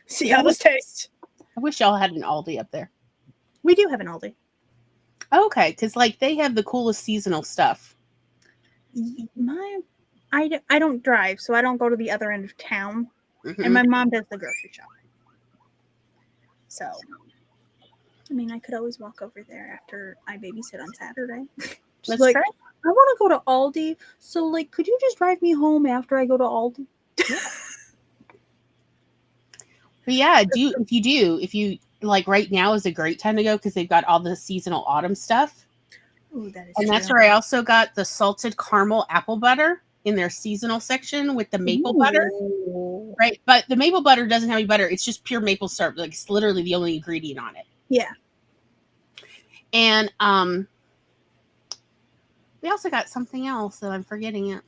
See how this tastes. I wish y'all had an Aldi up there. We do have an Aldi. Okay, because like they have the coolest seasonal stuff. I don't drive, so I don't go to the other end of town, Mhm. and my mom does the grocery shop. So, I mean, I could always walk over there after I babysit on Saturday. That's like, great. I want to go to Aldi, so like, could you just drive me home after I go to Aldi? But yeah, if you like right now is a great time to go because they've got all the seasonal autumn stuff. Ooh, that is And that's true. where I also got the salted caramel apple butter in their seasonal section with the maple butter. Right. But the maple butter doesn't have any butter. It's just pure maple syrup. Like it's literally the only ingredient on it. Yeah. And we also got something else that I'm forgetting it.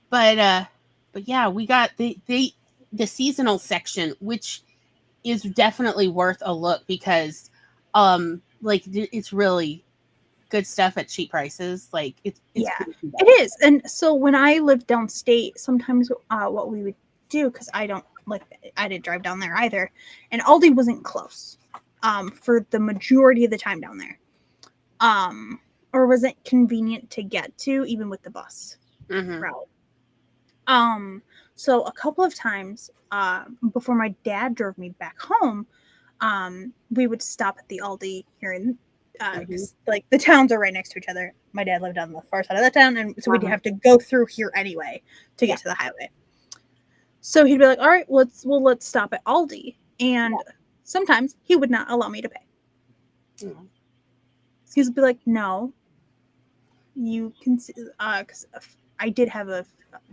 But yeah, we got the seasonal section, which is definitely worth a look because like it's really good stuff at cheap prices. Like it's Yeah, pretty good. it is. And so when I lived downstate, sometimes what we would do, because I didn't drive down there either, and Aldi wasn't close for the majority of the time down there, or wasn't convenient to get to even with the bus route. So a couple of times before my dad drove me back home, we would stop at the Aldi here in because like the towns are right next to each other. My dad lived on the far side of the town, and so we'd have to go through here anyway to get to the highway. So he'd be like, "All right, let's stop at Aldi," and sometimes he would not allow me to pay. He'd be like, "No, you can," because I did have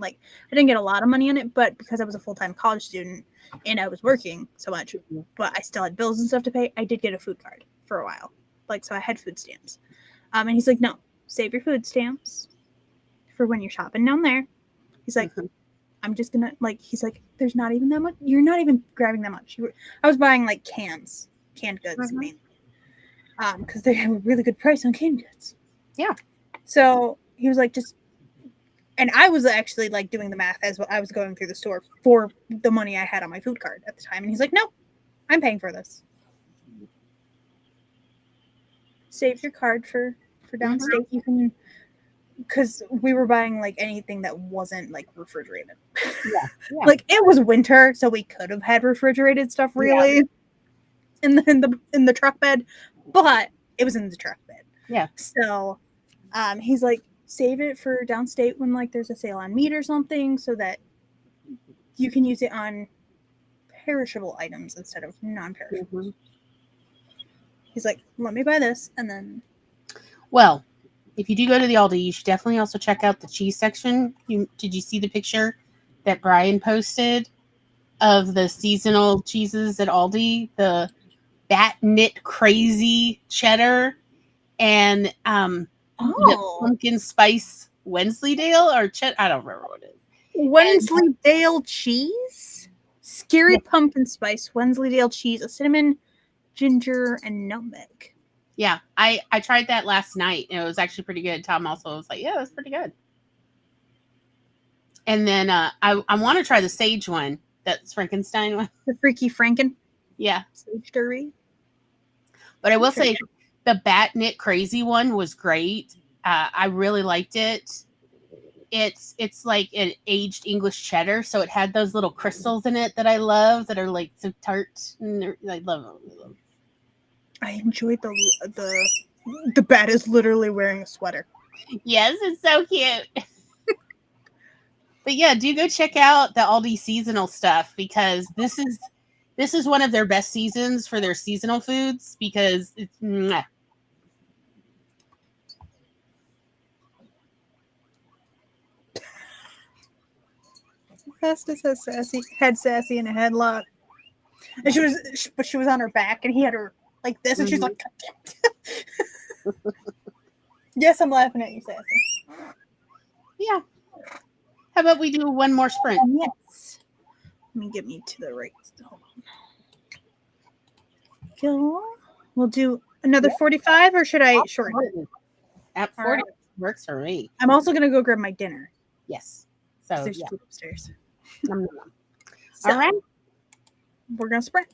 I didn't get a lot of money on it, but because I was a full-time college student and I was working so much, but I still had bills and stuff to pay, I did get a food card for a while. So I had food stamps. And he's like, no, save your food stamps for when you're shopping down there. He's like, I'm just gonna, he's like, there's not even that much. You're not even grabbing that much. I was buying canned goods mainly. Because they have a really good price on canned goods. Yeah. So he was like, and I was actually doing the math as I was going through the store for the money I had on my food card at the time. And he's like, no, I'm paying for this. Save your card for downstate. You can, because we were buying anything that wasn't refrigerated. Yeah. It was winter, so we could have had refrigerated stuff really in the truck bed, but it was in the truck bed. Yeah. So he's like, save it for downstate when there's a sale on meat or something, so that you can use it on perishable items instead of non-perishable. He's like, let me buy this, and then. Well, if you do go to the Aldi, you should definitely also check out the cheese section. Did you see the picture that Brian posted of the seasonal cheeses at Aldi? The Bat Knit Crazy Cheddar and the pumpkin spice Wensleydale or cheddar. I don't remember what it is. Wensleydale cheese, scary pumpkin spice, Wensleydale cheese, a cinnamon, ginger, and nutmeg. Yeah, I tried that last night and it was actually pretty good. Tom also was like, yeah, that's pretty good. And then I want to try the sage one. That's Frankenstein one. The Freaky Franken. Yeah. Sage curry. But I will say the Bat Knit Crazy one was great. I really liked it. It's like an aged English cheddar, so it had those little crystals in it that I love that are so tart. And I love them. I enjoyed the bat is literally wearing a sweater. Yes, it's so cute. But yeah, do go check out the Aldi seasonal stuff because this is one of their best seasons for their seasonal foods because it's mwah. Festus had Sassy in a headlock, and she was on her back, and he had her like this, and she's like, yes, I'm laughing at you, Sassy. Yeah. How about we do one more sprint? Yes. Let me get me to the right. Hold on. We'll do another 45, or should I shorten it? At 40. Works for me. I'm also gonna go grab my dinner. Yes. 'Cause So there's yeah. food upstairs. Nom, nom, nom. So, All right. we're gonna sprint.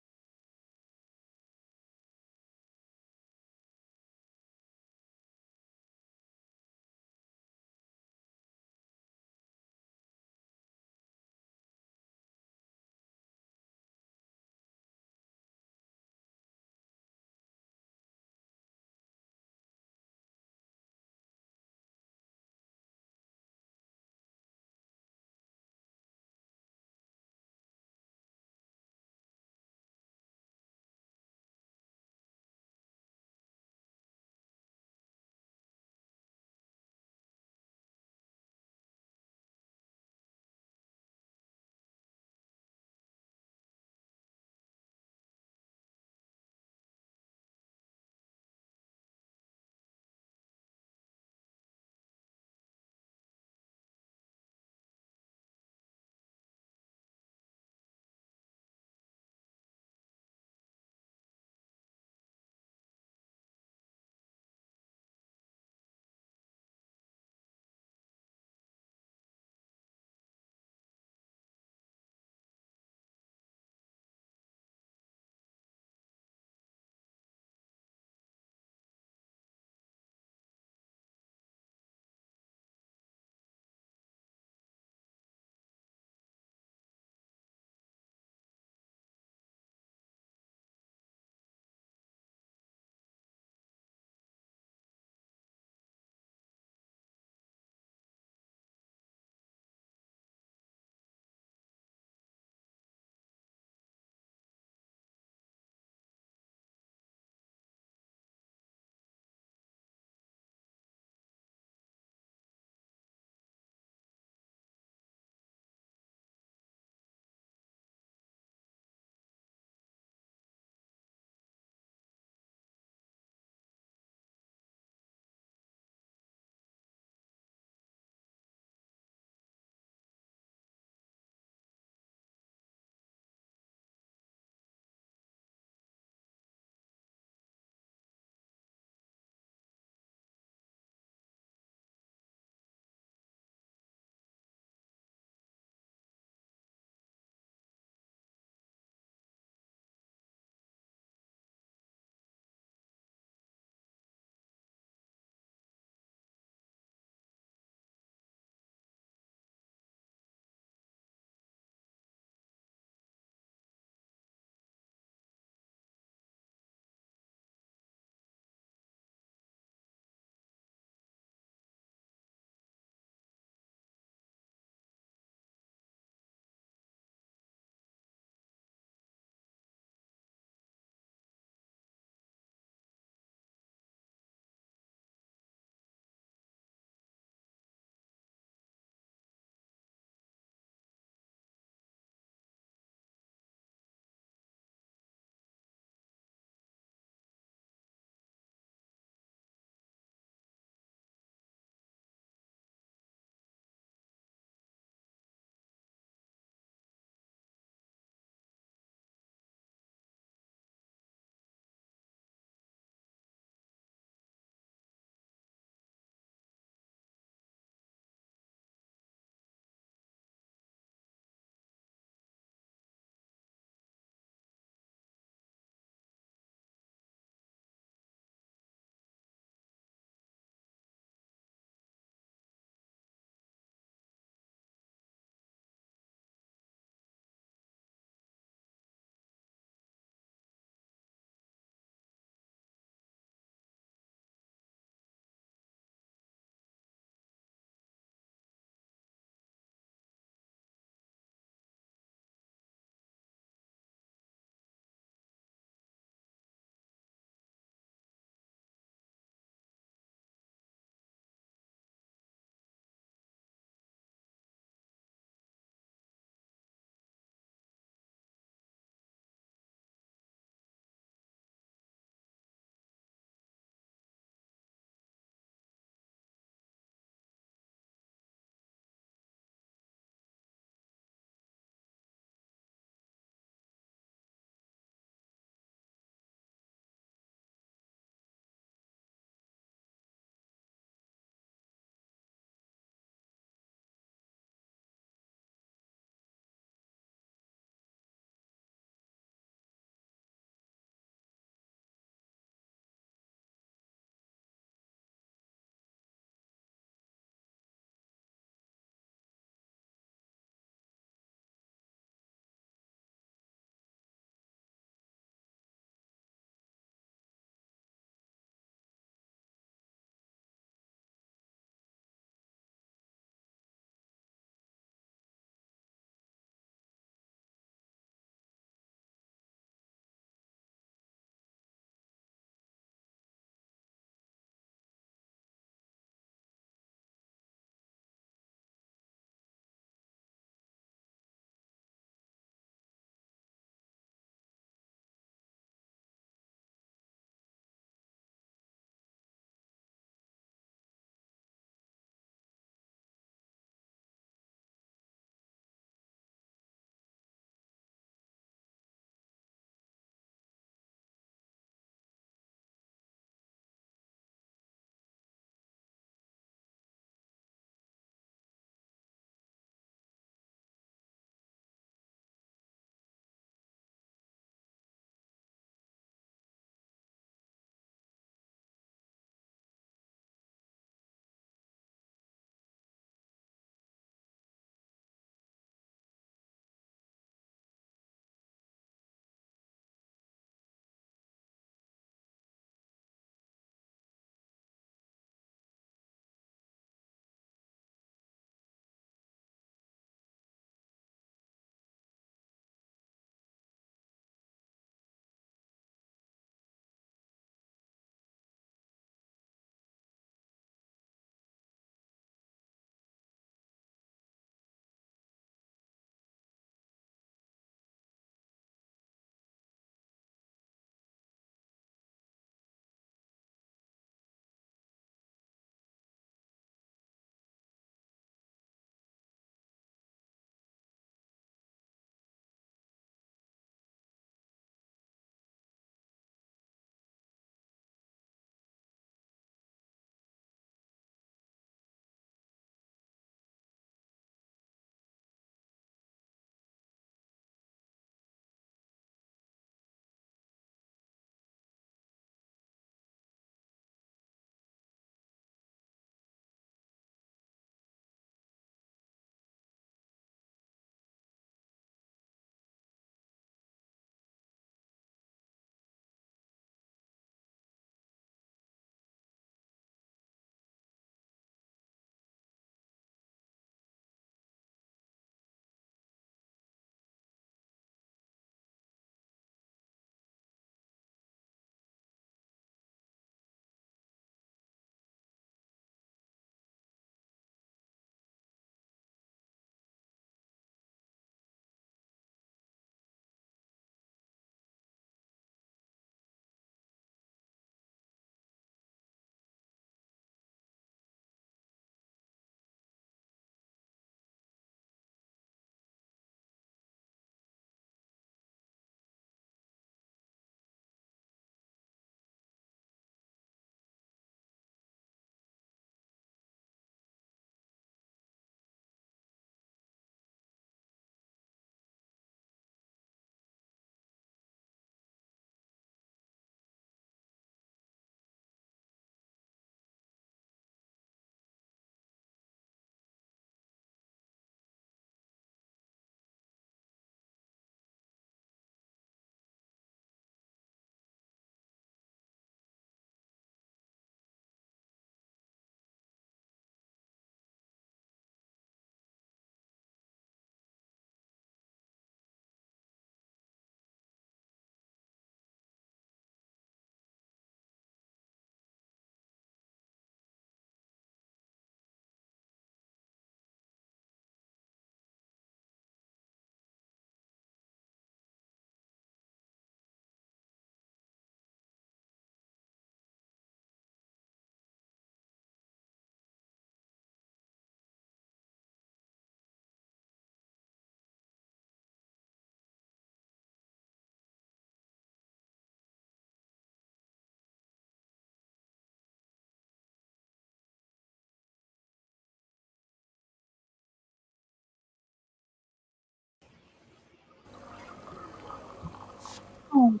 Alright.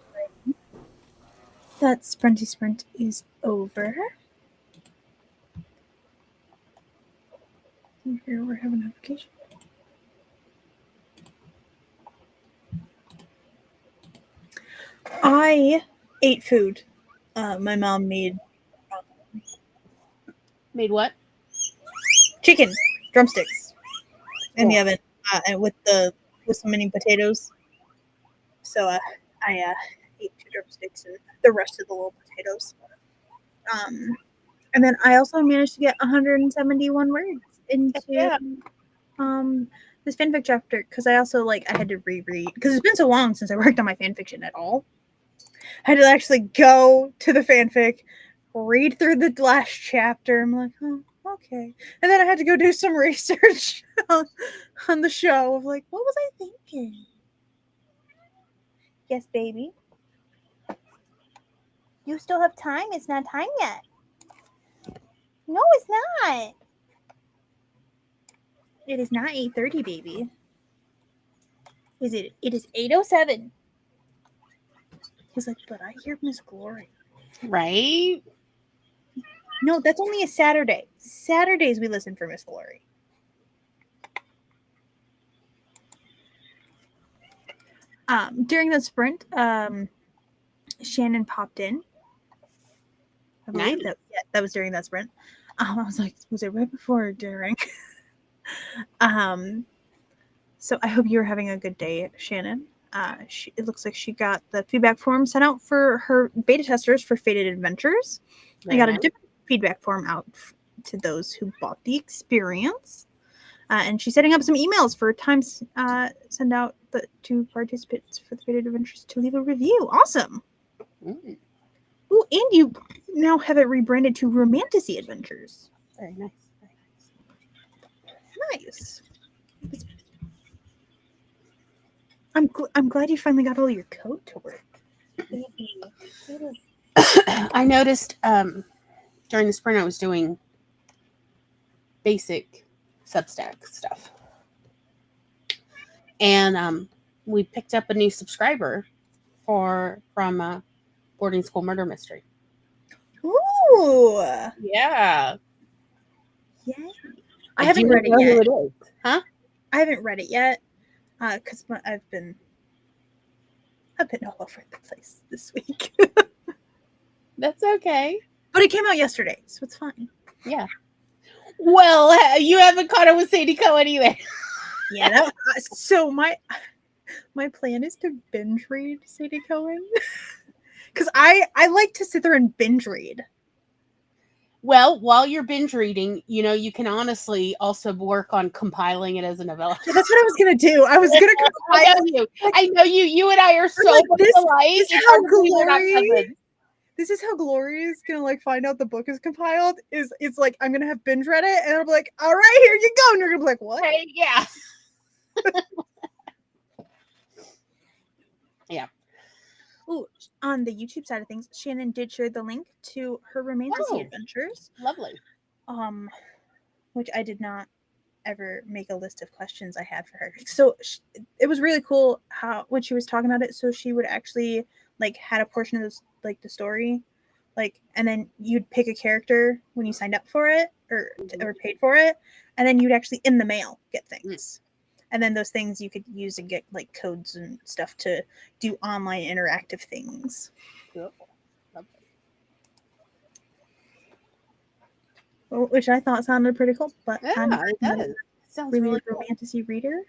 That sprinty sprint is over. Here we have an application. I ate food. My mom made Made what? chicken drumsticks in the Oh. oven, and with some mini potatoes. So I ate 2 drumsticks and the rest of the little potatoes. And then I also managed to get 171 words into Yeah. this fanfic chapter because I also I had to reread because it's been so long since I worked on my fanfiction at all. I had to actually go to the fanfic, read through the last chapter. I'm like, oh, okay. And then I had to go do some research on the show of what was I thinking? Yes, baby. You still have time. It's not time yet. No, it's not. It is not 8:30, baby. Is it? It is 8:07. He's like, but I hear Miss Glory. Right? No, that's only a Saturday. Saturdays we listen for Miss Glory. During the sprint, Shannon popped in. I believe that was during that sprint. I was like, was it right before or during? So I hope you're having a good day, Shannon. It looks like she got the feedback form sent out for her beta testers for Fated Adventures. I got a different feedback form out to those who bought the experience. And she's setting up some emails for times send out to participants for the Fated Adventures to leave a review. Awesome. Mm. Ooh, and you now have it rebranded to Romantasy Adventures. Very nice. Nice. I'm glad you finally got all your code to work. Baby. I noticed during the sprint I was doing basic Substack stuff. And we picked up a new subscriber from Boarding School Murder Mystery. Ooh. Yeah. Yay. I haven't read it Who yet. it is. Huh? I haven't read it yet. Because I've been all over the place this week. That's okay. But it came out yesterday, so it's fine. Yeah. Well, you haven't caught up with Sadie Cohen either. Yeah. So my plan is to binge read Sadie Cohen. Because I like to sit there and binge read. Well, while you're binge reading, you can honestly also work on compiling it as a novella. Yeah, that's what I was gonna do. I was gonna compile. I know you. You and I are so alike. It's how Glory. This is how Glory is gonna find out the book is compiled. It's like I'm gonna have binge read it, and I'm like, all right, here you go, and you're gonna be like, what? Hey, yeah. Yeah. Ooh, on the YouTube side of things, Shannon did share the link to her Romantasy Adventures. Lovely. Which I did not ever make a list of questions I had for her. So it was really cool how when she was talking about it. So she would actually had a portion of this the story, and then you'd pick a character when you signed up for it or paid for it, and then you'd actually in the mail get things. And then those things you could use and get codes and stuff to do online interactive things. Cool. Which I thought sounded pretty cool. But yeah, it does. It sounds really cool. Romantasy reader.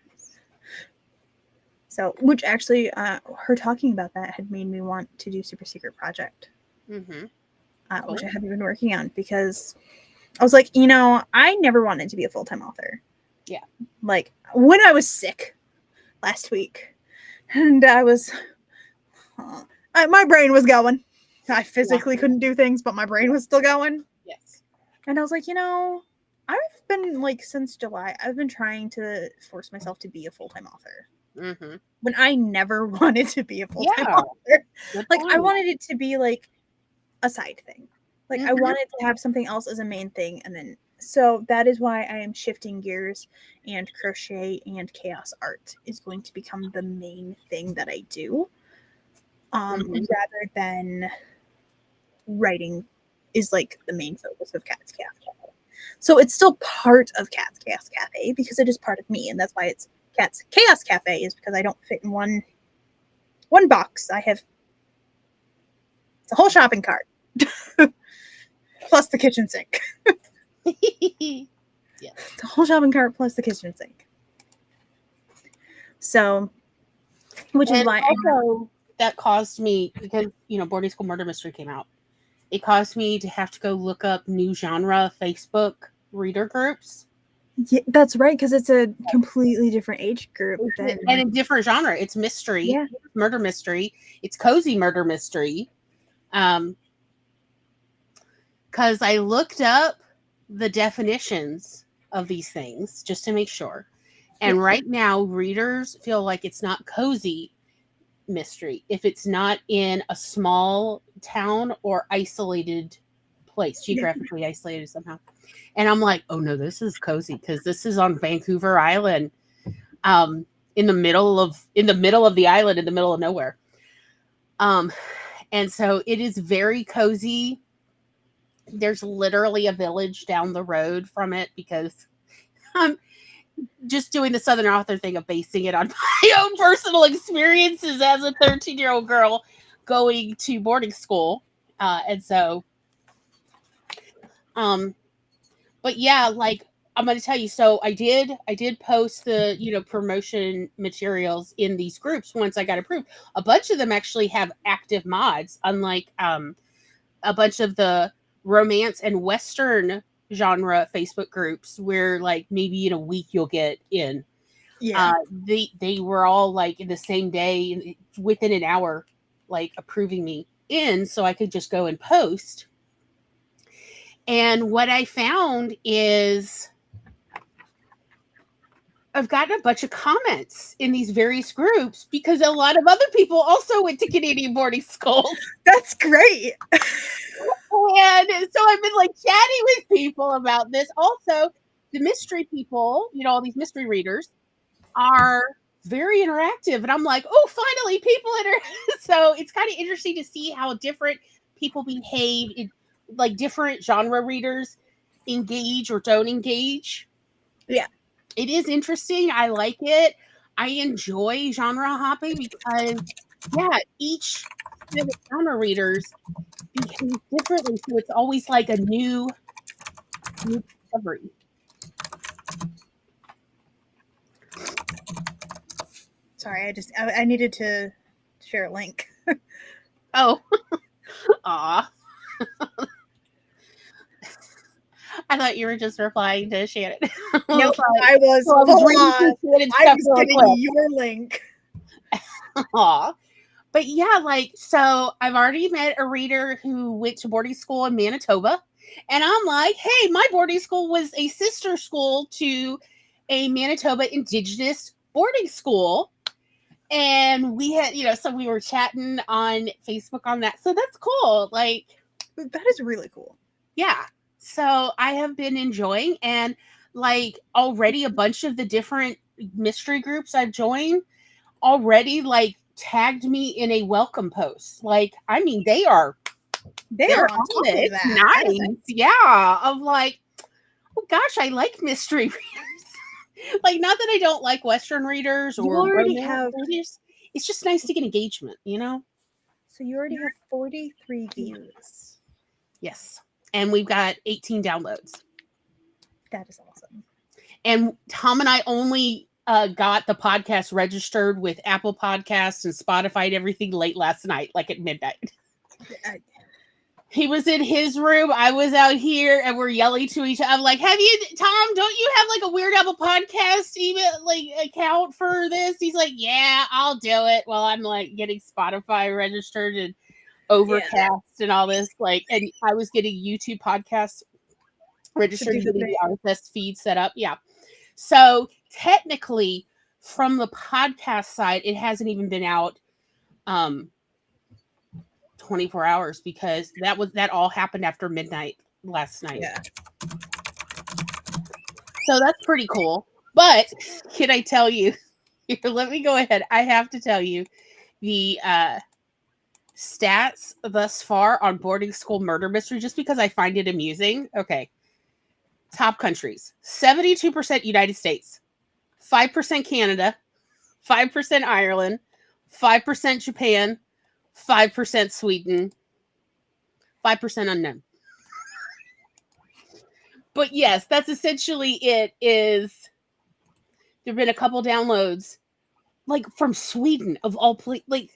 So, which actually, her talking about that had made me want to do Super Secret Project. Mm-hmm. Cool. Which I haven't been working on because I was like, I never wanted to be a full-time author. Yeah. When I was sick last week and I was, my brain was going. I physically couldn't do things, but my brain was still going. Yes. And I was like, I've been since July, I've been trying to force myself to be a full-time author. Mm-hmm. When I never wanted to be a full-time author. I wanted it to be a side thing. I wanted to have something else as a main thing. And then, so that is why I am shifting gears, and crochet and chaos art is going to become the main thing that I do. rather than writing is like the main focus of Cat's Cafe. So it's still part of Cat's Chaos Cafe because it is part of me, and that's why it's Cat's Chaos Cafe, is because I don't fit in one box. I have the whole shopping cart plus the kitchen sink. Yeah. The whole shopping cart plus the kitchen sink. So, which is why also that caused me, because Boarding School Murder Mystery came out. It caused me to have to go look up new genre Facebook reader groups. Yeah, that's right, because it's a completely different age group and a different genre. It's mystery, murder mystery. It's cozy murder mystery. Because I looked up the definitions of these things just to make sure. And right now, readers feel like it's not cozy mystery if it's not in a small town or isolated place, geographically isolated somehow. And I'm like, oh no, this is cozy because this is on Vancouver Island, in the middle of the island, in the middle of nowhere. And so it is very cozy. There's literally a village down the road from it because I'm just doing the Southern author thing of basing it on my own personal experiences as a 13-year-old girl going to boarding school. And so, but yeah, like I'm going to tell you, so I did post the, promotion materials in these groups once I got approved. A bunch of them actually have active mods, unlike a bunch of the romance and Western genre Facebook groups where like maybe in a week you'll get in. Yeah. They were all like in the same day, within an hour, like approving me in so I could just go and post. And what I found is I've gotten a bunch of comments in these various groups because a lot of other people also went to Canadian boarding schools. That's great. And so I've been like chatting with people about this. Also, the mystery people, all these mystery readers are very interactive. And I'm like, oh, finally people So it's kind of interesting to see how different people behave in like different genre readers engage or don't engage. Yeah. It is interesting. I like it. I enjoy genre hopping because, each set of genre readers behave differently. So it's always like a new discovery. Sorry, I needed to share a link. Oh, aw. I thought you were just replying to Shannon. Nope, I was getting your link. Aw. But yeah, like, so I've already met a reader who went to boarding school in Manitoba. And I'm like, hey, my boarding school was a sister school to a Manitoba Indigenous boarding school. And we had, so we were chatting on Facebook on that. So that's cool. Like, that is really cool. Yeah. So I have been enjoying, and like already a bunch of the different mystery groups I've joined already like tagged me in a welcome post. Like, I mean, they're on top of that. Nice. Yeah. Of like, oh gosh, I like mystery readers. Like, not that I don't like Western readers or romance readers. It's just nice to get engagement, So you already have 43 views. Yes. And we've got 18 downloads. That is awesome. And Tom and I only got the podcast registered with Apple Podcasts and Spotify and everything late last night, like at midnight. He was in his room. I was out here, and we're yelling to each other. I'm like, Tom, don't you have like a Weird Apple Podcast email, like account for this? He's like, yeah, I'll do it. Well, I'm like getting Spotify registered and Overcast and all this. Like, and I was getting YouTube podcasts registered and getting the RSS feed set up. Yeah. So technically, from the podcast side, it hasn't even been out 24 hours because that all happened after midnight last night. Yeah. So that's pretty cool. But can I tell you? Here, let me go ahead. I have to tell you the stats thus far on boarding school murder mystery just because I find it amusing. Okay. Top countries. 72% United States, 5% Canada, 5% Ireland, 5% Japan, 5% Sweden, 5% unknown. But yes, that's essentially it. Is there've been a couple downloads, like from Sweden of all places, like,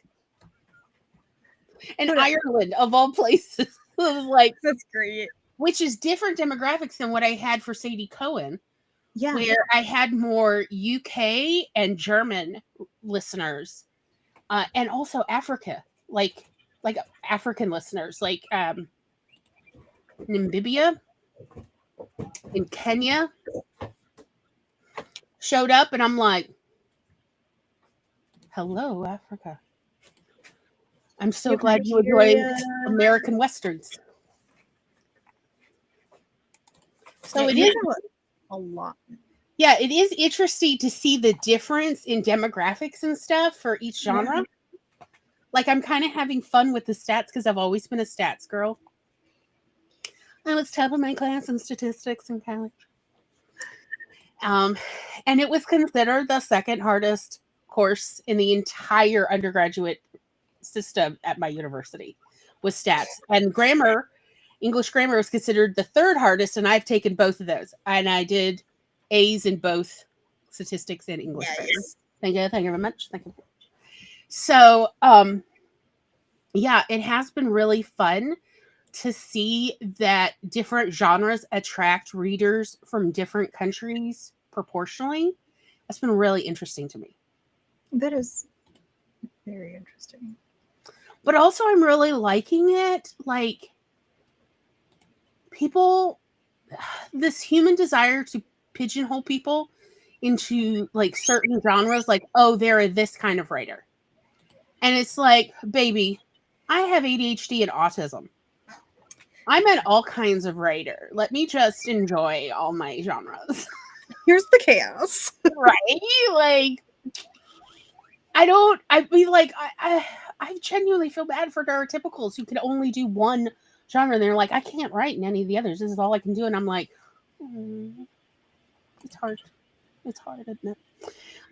and Ireland of all places. Like, That's great. Which is different demographics than what I had for Sadie Cohen, Yeah. where I had more UK and German listeners, and also Africa, like African listeners, like Namibia in Kenya showed up, and I'm like, hello, Africa. I'm so glad you enjoy American Westerns. So it is a lot. Yeah, it is interesting to see the difference in demographics and stuff for each genre. Yeah. Like, I'm kind of having fun with the stats because I've always been a stats girl. I was top of my class in statistics in college. And it was considered the second hardest course in the entire undergraduate system at my university was stats. And grammar, English grammar, was considered the third hardest, and I've taken both of those. And I did A's in both statistics and English grammar. Thank you very much. Thank you. So, yeah, it has been really fun to see that different genres attract readers from different countries proportionally. That's been really interesting to me. That is very interesting. But also, I'm really liking it. Like, people, this human desire to pigeonhole people into like certain genres, like, oh, they're this kind of writer. And it's like, baby, I have ADHD and autism. I'm an all kinds of writer. Let me just enjoy all my genres. Here's the chaos. Right? Like, I genuinely feel bad for neurotypicals who can only do one genre. And they're like, I can't write in any of the others. This is all I can do. And I'm like, it's hard. It's hard, isn't it?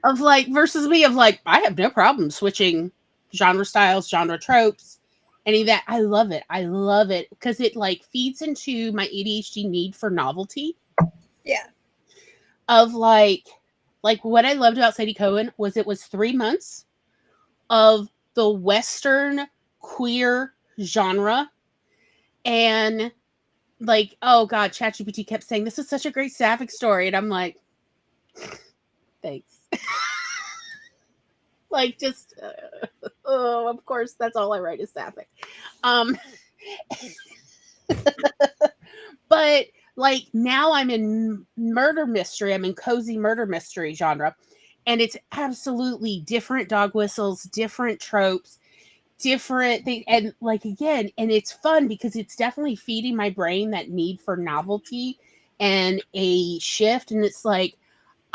Of like, versus me of like, I have no problem switching genre styles, genre tropes, any of that. I love it. I love it because it like feeds into my ADHD need for novelty. Yeah. Of like what I loved about Sadie Cohen was it was 3 months of the Western queer genre. And like, oh God, ChatGPT kept saying, this is such a great sapphic story. And I'm like, thanks. Like, just, oh, of course, that's all I write is sapphic. But like now I'm in murder mystery. I'm in cozy murder mystery genre. And it's absolutely different dog whistles, different tropes, different things. And like, again, and it's fun because it's definitely feeding my brain that need for novelty and a shift. And it's like,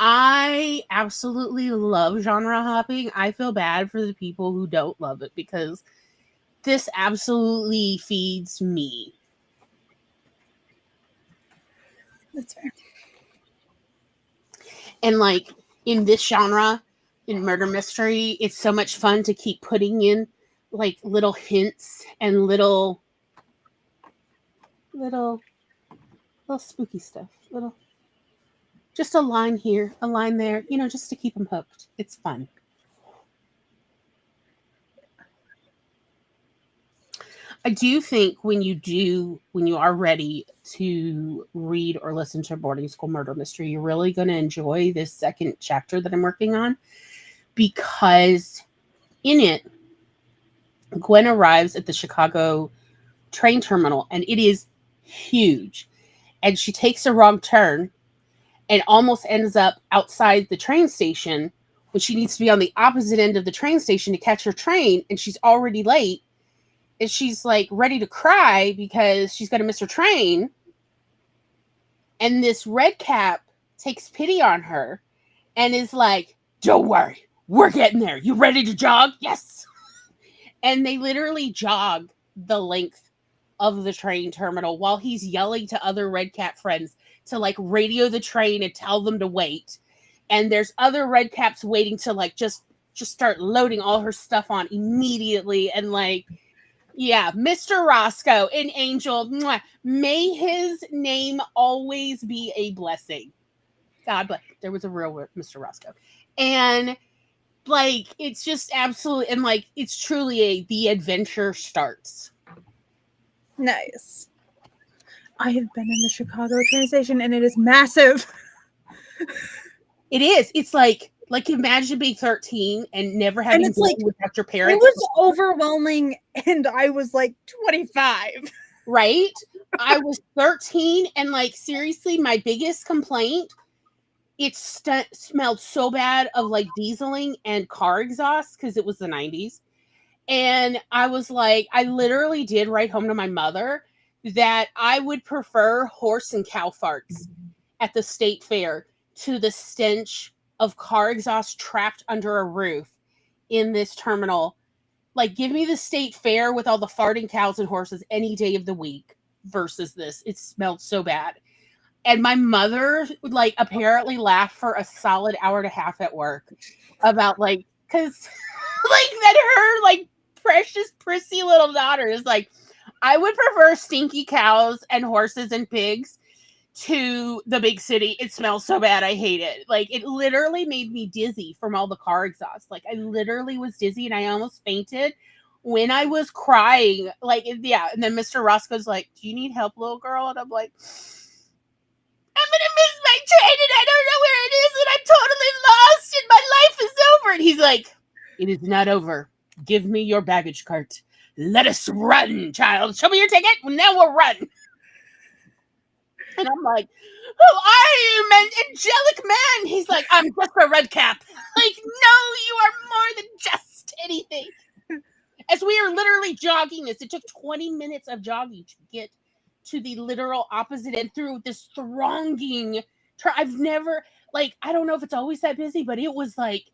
I absolutely love genre hopping. I feel bad for the people who don't love it because this absolutely feeds me. That's fair. And like in this genre, in murder mystery, it's so much fun to keep putting in like little hints and little spooky stuff. Just a line here, a line there, just to keep them hooked. It's fun. I do think when you are ready to read or listen to a boarding school murder mystery, you're really going to enjoy this second chapter that I'm working on, because in it, Gwen arrives at the Chicago train terminal and it is huge, and she takes a wrong turn and almost ends up outside the train station when she needs to be on the opposite end of the train station to catch her train, and she's already late. And she's like ready to cry because she's going to miss her train. And this red cap takes pity on her and is like, don't worry, we're getting there. You ready to jog? Yes. And they literally jog the length of the train terminal while he's yelling to other Red Cap friends to like radio the train and tell them to wait. And there's other Red Caps waiting to like just start loading all her stuff on immediately. And like, yeah, Mr. Roscoe, an angel. Mwah, may his name always be a blessing. God bless. There was a real Mr. Roscoe. And like, it's just absolutely, and like, it's truly the adventure starts. Nice. I have been in the Chicago train station and it is massive. It is. It's like imagine being 13 and never having been like, without your parents. It was overwhelming and I was like 25. Right? I was 13 and like seriously, my biggest complaint, it smelled so bad of like dieseling and car exhaust because it was the 90s. And I was like, I literally did write home to my mother that I would prefer horse and cow farts at the state fair to the stench of car exhaust trapped under a roof in this terminal. Like, give me the state fair with all the farting cows and horses any day of the week versus this. It smelled so bad. And my mother, like, apparently laughed for a solid hour and a half at work about, like, because, like, that her, like, precious, prissy little daughter is like, I would prefer stinky cows and horses and pigs to the big city. It smells so bad. I hate it. Like, it literally made me dizzy from all the car exhaust. Like, I literally was dizzy and I almost fainted when I was crying. Like, yeah. And then Mr. Roscoe's like, do you need help, little girl? And I'm like, I'm going to miss my train and I don't know where it is and I'm totally lost and my life is over. And he's like, it is not over. Give me your baggage cart. Let us run, child. Show me your ticket. Now we'll run. And I'm like, who are you, man? Angelic man. He's like, I'm just a red cap. Like, no, you are more than just anything. As we are literally jogging this, it took 20 minutes of jogging to get to the literal opposite end through this thronging. I've never, like, I don't know if it's always that busy, but it was like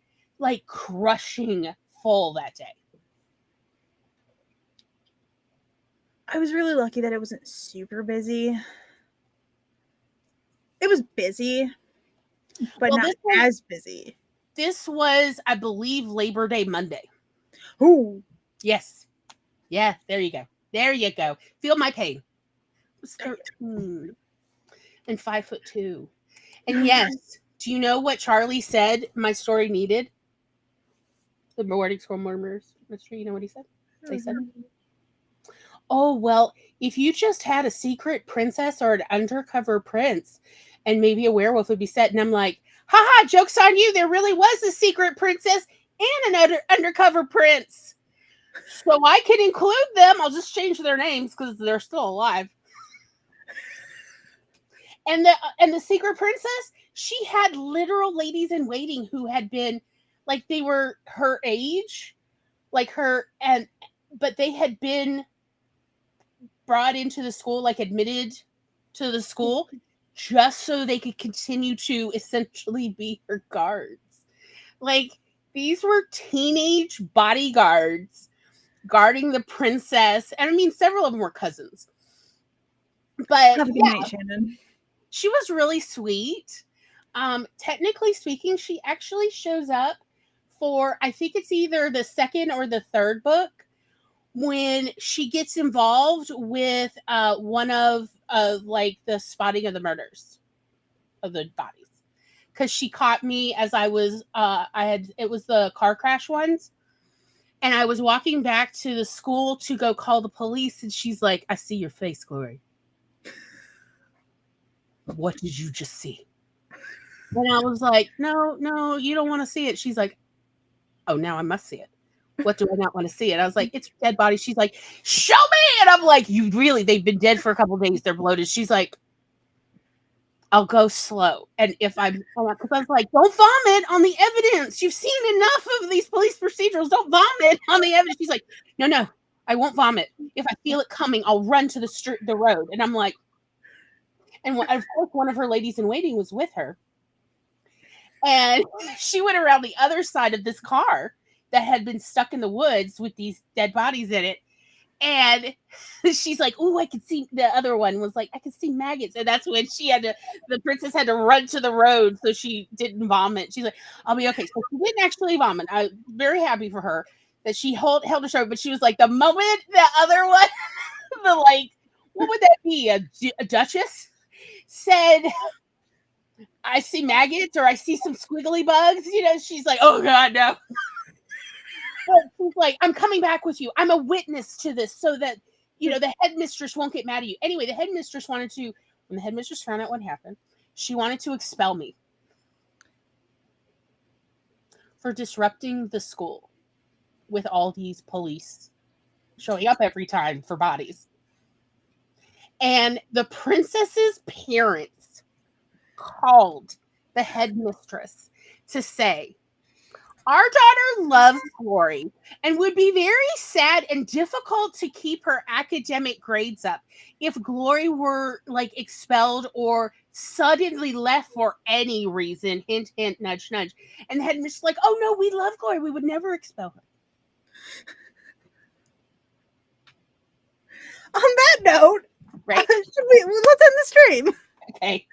crushing full that day. I was really lucky that it wasn't super busy. It was busy, but not as busy. This was, I believe, Labor Day Monday. Ooh. Yes. Yeah, there you go. There you go. Feel my pain. I was 13 and 5'2". And yes, do you know what Charlie said my story needed? The Boarding School Murmurs. Mr. You know what he said? They said, oh, well, if you just had a secret princess or an undercover prince and maybe a werewolf would be set. And I'm like, haha, joke's on you. There really was a secret princess and an undercover prince. So I can include them. I'll just change their names because they're still alive. And the secret princess, she had literal ladies in waiting who had been, like, they were her age, like her, but they had been brought into the school, like admitted to the school, just so they could continue to essentially be her guards. Like, these were teenage bodyguards guarding the princess. And I mean, several of them were cousins. But have a good night, Shannon. She was really sweet. Technically speaking, she actually shows up for, I think it's either the second or the third book, when she gets involved with one of like the spotting of the murders of the bodies, because she caught me as I was it was the car crash ones, and I was walking back to the school to go call the police, and she's like, I see your face, Glory. What did you just see? And I was like, no, you don't want to see it. She's like, oh, now I must see it. What do I not want to see it? I was like, it's a dead body. She's like, show me. And I'm like, they've been dead for a couple of days. They're bloated. She's like, I'll go slow. And because I was like, don't vomit on the evidence. You've seen enough of these police procedurals. Don't vomit on the evidence. She's like, no, I won't vomit. If I feel it coming, I'll run to the road. And I'm like, and of course, one of her ladies in waiting was with her. And she went around the other side of this car that had been stuck in the woods with these dead bodies in it. And she's like, "Ooh, I could see." The other one was like, "I could see maggots," and that's when the princess had to run to the road so she didn't vomit. She's like, "I'll be okay." So she didn't actually vomit. I'm very happy for her that she held her show, but she was like, the moment the other one, the like, what would that be? A duchess said, "I see maggots," or "I see some squiggly bugs." She's like, "Oh God, no." She's like, "I'm coming back with you. I'm a witness to this so that, the headmistress won't get mad at you." Anyway, when the headmistress found out what happened, she wanted to expel me for disrupting the school with all these police showing up every time for bodies. And the princess's parents called the headmistress to say, "Our daughter loves Glory and would be very sad and difficult to keep her academic grades up if Glory were like expelled or suddenly left for any reason. Hint, hint, nudge, nudge." And the headmistress like, "Oh no, we love Glory. We would never expel her." On that note, Right? let's end the stream. Okay.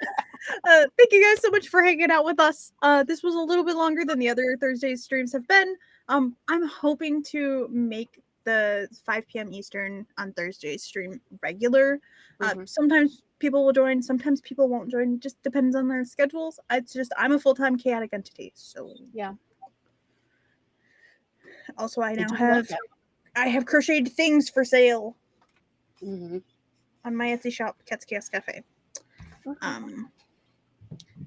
Thank you guys so much for hanging out with us. This was a little bit longer than the other Thursday streams have been. I'm hoping to make the 5 p.m. Eastern on Thursday stream regular. Sometimes people will join, sometimes people won't join. Just depends on their schedules. I'm a full-time chaotic entity, so yeah. Also, I have crocheted things for sale on my Etsy shop, KatsChaosCafe.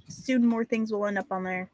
Soon more things will end up on there.